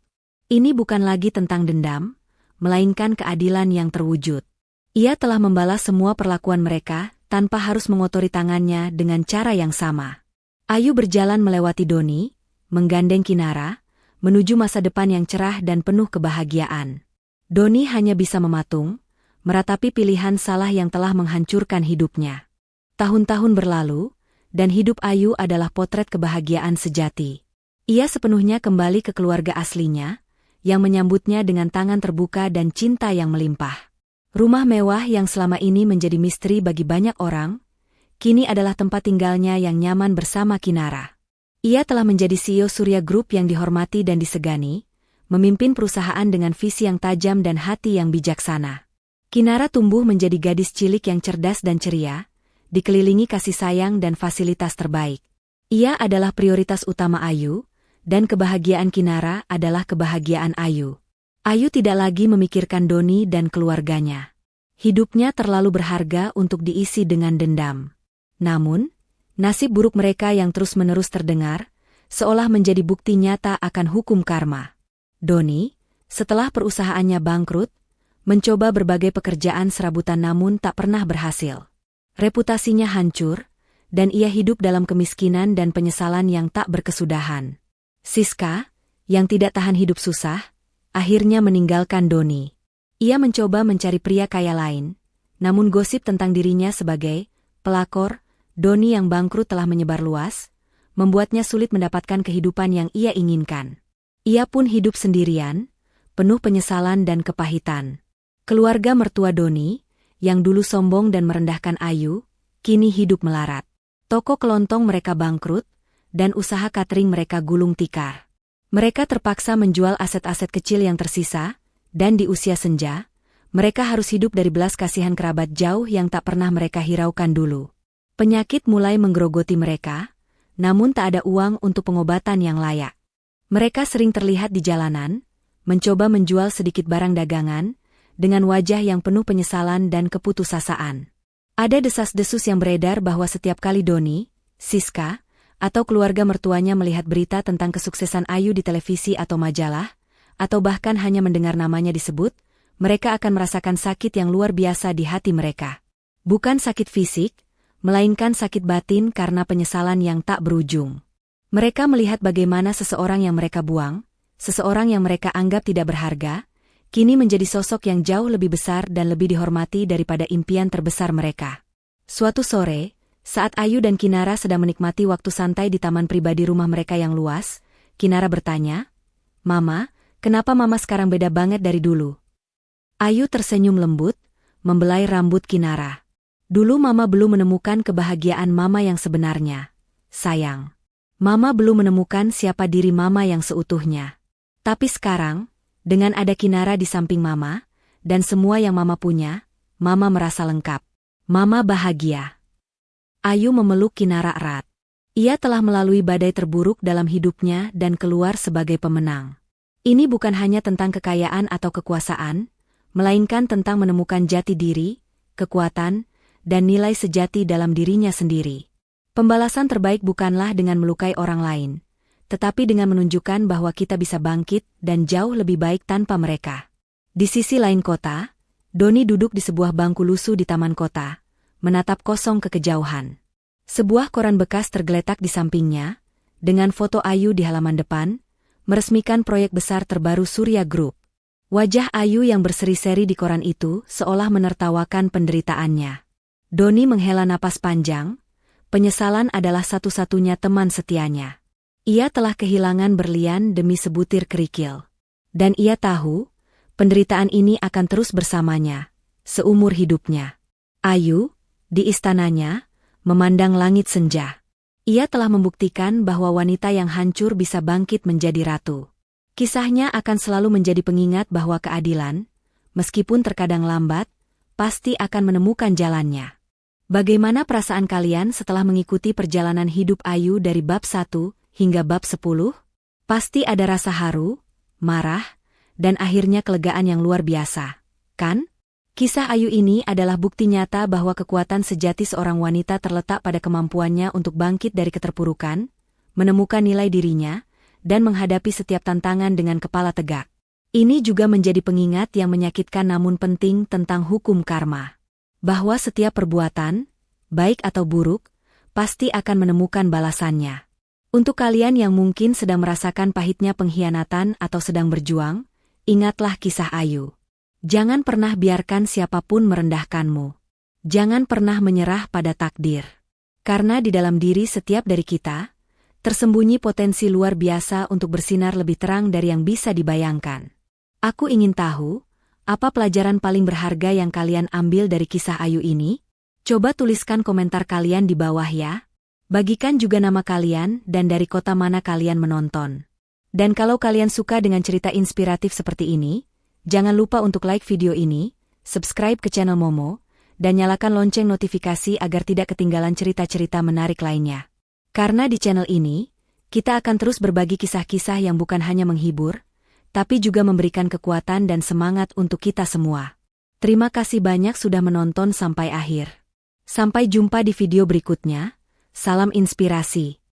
Ini bukan lagi tentang dendam, melainkan keadilan yang terwujud. Ia telah membalas semua perlakuan mereka tanpa harus mengotori tangannya dengan cara yang sama. Ayu berjalan melewati Doni, menggandeng Kinara, menuju masa depan yang cerah dan penuh kebahagiaan. Doni hanya bisa mematung, meratapi pilihan salah yang telah menghancurkan hidupnya. Tahun-tahun berlalu, dan hidup Ayu adalah potret kebahagiaan sejati. Ia sepenuhnya kembali ke keluarga aslinya, yang menyambutnya dengan tangan terbuka dan cinta yang melimpah. Rumah mewah yang selama ini menjadi misteri bagi banyak orang, kini adalah tempat tinggalnya yang nyaman bersama Kinara. Ia telah menjadi CEO Surya Group yang dihormati dan disegani, memimpin perusahaan dengan visi yang tajam dan hati yang bijaksana. Kinara tumbuh menjadi gadis cilik yang cerdas dan ceria, dikelilingi kasih sayang dan fasilitas terbaik. Ia adalah prioritas utama Ayu, dan kebahagiaan Kinara adalah kebahagiaan Ayu. Ayu tidak lagi memikirkan Doni dan keluarganya. Hidupnya terlalu berharga untuk diisi dengan dendam. Namun, nasib buruk mereka yang terus-menerus terdengar, seolah menjadi bukti nyata akan hukum karma. Doni, setelah perusahaannya bangkrut, mencoba berbagai pekerjaan serabutan namun tak pernah berhasil. Reputasinya hancur, dan ia hidup dalam kemiskinan dan penyesalan yang tak berkesudahan. Siska, yang tidak tahan hidup susah, akhirnya meninggalkan Doni. Ia mencoba mencari pria kaya lain, namun gosip tentang dirinya sebagai pelakor Doni yang bangkrut telah menyebar luas, membuatnya sulit mendapatkan kehidupan yang ia inginkan. Ia pun hidup sendirian, penuh penyesalan dan kepahitan. Keluarga mertua Doni, yang dulu sombong dan merendahkan Ayu, kini hidup melarat. Toko kelontong mereka bangkrut, dan usaha catering mereka gulung tikar. Mereka terpaksa menjual aset-aset kecil yang tersisa, dan di usia senja, mereka harus hidup dari belas kasihan kerabat jauh yang tak pernah mereka hiraukan dulu. Penyakit mulai menggerogoti mereka, namun tak ada uang untuk pengobatan yang layak. Mereka sering terlihat di jalanan, mencoba menjual sedikit barang dagangan, dengan wajah yang penuh penyesalan dan keputusasaan. Ada desas-desus yang beredar bahwa setiap kali Doni, Siska, atau keluarga mertuanya melihat berita tentang kesuksesan Ayu di televisi atau majalah, atau bahkan hanya mendengar namanya disebut, mereka akan merasakan sakit yang luar biasa di hati mereka. Bukan sakit fisik, melainkan sakit batin karena penyesalan yang tak berujung. Mereka melihat bagaimana seseorang yang mereka buang, seseorang yang mereka anggap tidak berharga, kini menjadi sosok yang jauh lebih besar dan lebih dihormati daripada impian terbesar mereka. Suatu sore, saat Ayu dan Kinara sedang menikmati waktu santai di taman pribadi rumah mereka yang luas, Kinara bertanya, "Mama, kenapa Mama sekarang beda banget dari dulu?" Ayu tersenyum lembut, membelai rambut Kinara. "Dulu Mama belum menemukan kebahagiaan Mama yang sebenarnya, sayang. Mama belum menemukan siapa diri Mama yang seutuhnya. Tapi sekarang, dengan ada Kinara di samping Mama, dan semua yang Mama punya, Mama merasa lengkap. Mama bahagia." Ayu memeluk Kinara erat. Ia telah melalui badai terburuk dalam hidupnya dan keluar sebagai pemenang. Ini bukan hanya tentang kekayaan atau kekuasaan, melainkan tentang menemukan jati diri, kekuatan, dan nilai sejati dalam dirinya sendiri. Pembalasan terbaik bukanlah dengan melukai orang lain, tetapi dengan menunjukkan bahwa kita bisa bangkit dan jauh lebih baik tanpa mereka. Di sisi lain kota, Doni duduk di sebuah bangku lusuh di taman kota, menatap kosong ke kejauhan. Sebuah koran bekas tergeletak di sampingnya, dengan foto Ayu di halaman depan, meresmikan proyek besar terbaru Surya Group. Wajah Ayu yang berseri-seri di koran itu seolah menertawakan penderitaannya. Doni menghela napas panjang, penyesalan adalah satu-satunya teman setianya. Ia telah kehilangan berlian demi sebutir kerikil. Dan ia tahu, penderitaan ini akan terus bersamanya, seumur hidupnya. Ayu, di istananya, memandang langit senja. Ia telah membuktikan bahwa wanita yang hancur bisa bangkit menjadi ratu. Kisahnya akan selalu menjadi pengingat bahwa keadilan, meskipun terkadang lambat, pasti akan menemukan jalannya. Bagaimana perasaan kalian setelah mengikuti perjalanan hidup Ayu dari bab 1 hingga bab 10? Pasti ada rasa haru, marah, dan akhirnya kelegaan yang luar biasa, kan? Kisah Ayu ini adalah bukti nyata bahwa kekuatan sejati seorang wanita terletak pada kemampuannya untuk bangkit dari keterpurukan, menemukan nilai dirinya, dan menghadapi setiap tantangan dengan kepala tegak. Ini juga menjadi pengingat yang menyakitkan namun penting tentang hukum karma. Bahwa setiap perbuatan, baik atau buruk, pasti akan menemukan balasannya. Untuk kalian yang mungkin sedang merasakan pahitnya pengkhianatan atau sedang berjuang, ingatlah kisah Ayu. Jangan pernah biarkan siapapun merendahkanmu. Jangan pernah menyerah pada takdir. Karena di dalam diri setiap dari kita, tersembunyi potensi luar biasa untuk bersinar lebih terang dari yang bisa dibayangkan. Aku ingin tahu, apa pelajaran paling berharga yang kalian ambil dari kisah Ayu ini? Coba tuliskan komentar kalian di bawah ya. Bagikan juga nama kalian dan dari kota mana kalian menonton. Dan kalau kalian suka dengan cerita inspiratif seperti ini, jangan lupa untuk like video ini, subscribe ke channel Momo, dan nyalakan lonceng notifikasi agar tidak ketinggalan cerita-cerita menarik lainnya. Karena di channel ini, kita akan terus berbagi kisah-kisah yang bukan hanya menghibur, tapi juga memberikan kekuatan dan semangat untuk kita semua. Terima kasih banyak sudah menonton sampai akhir. Sampai jumpa di video berikutnya. Salam inspirasi.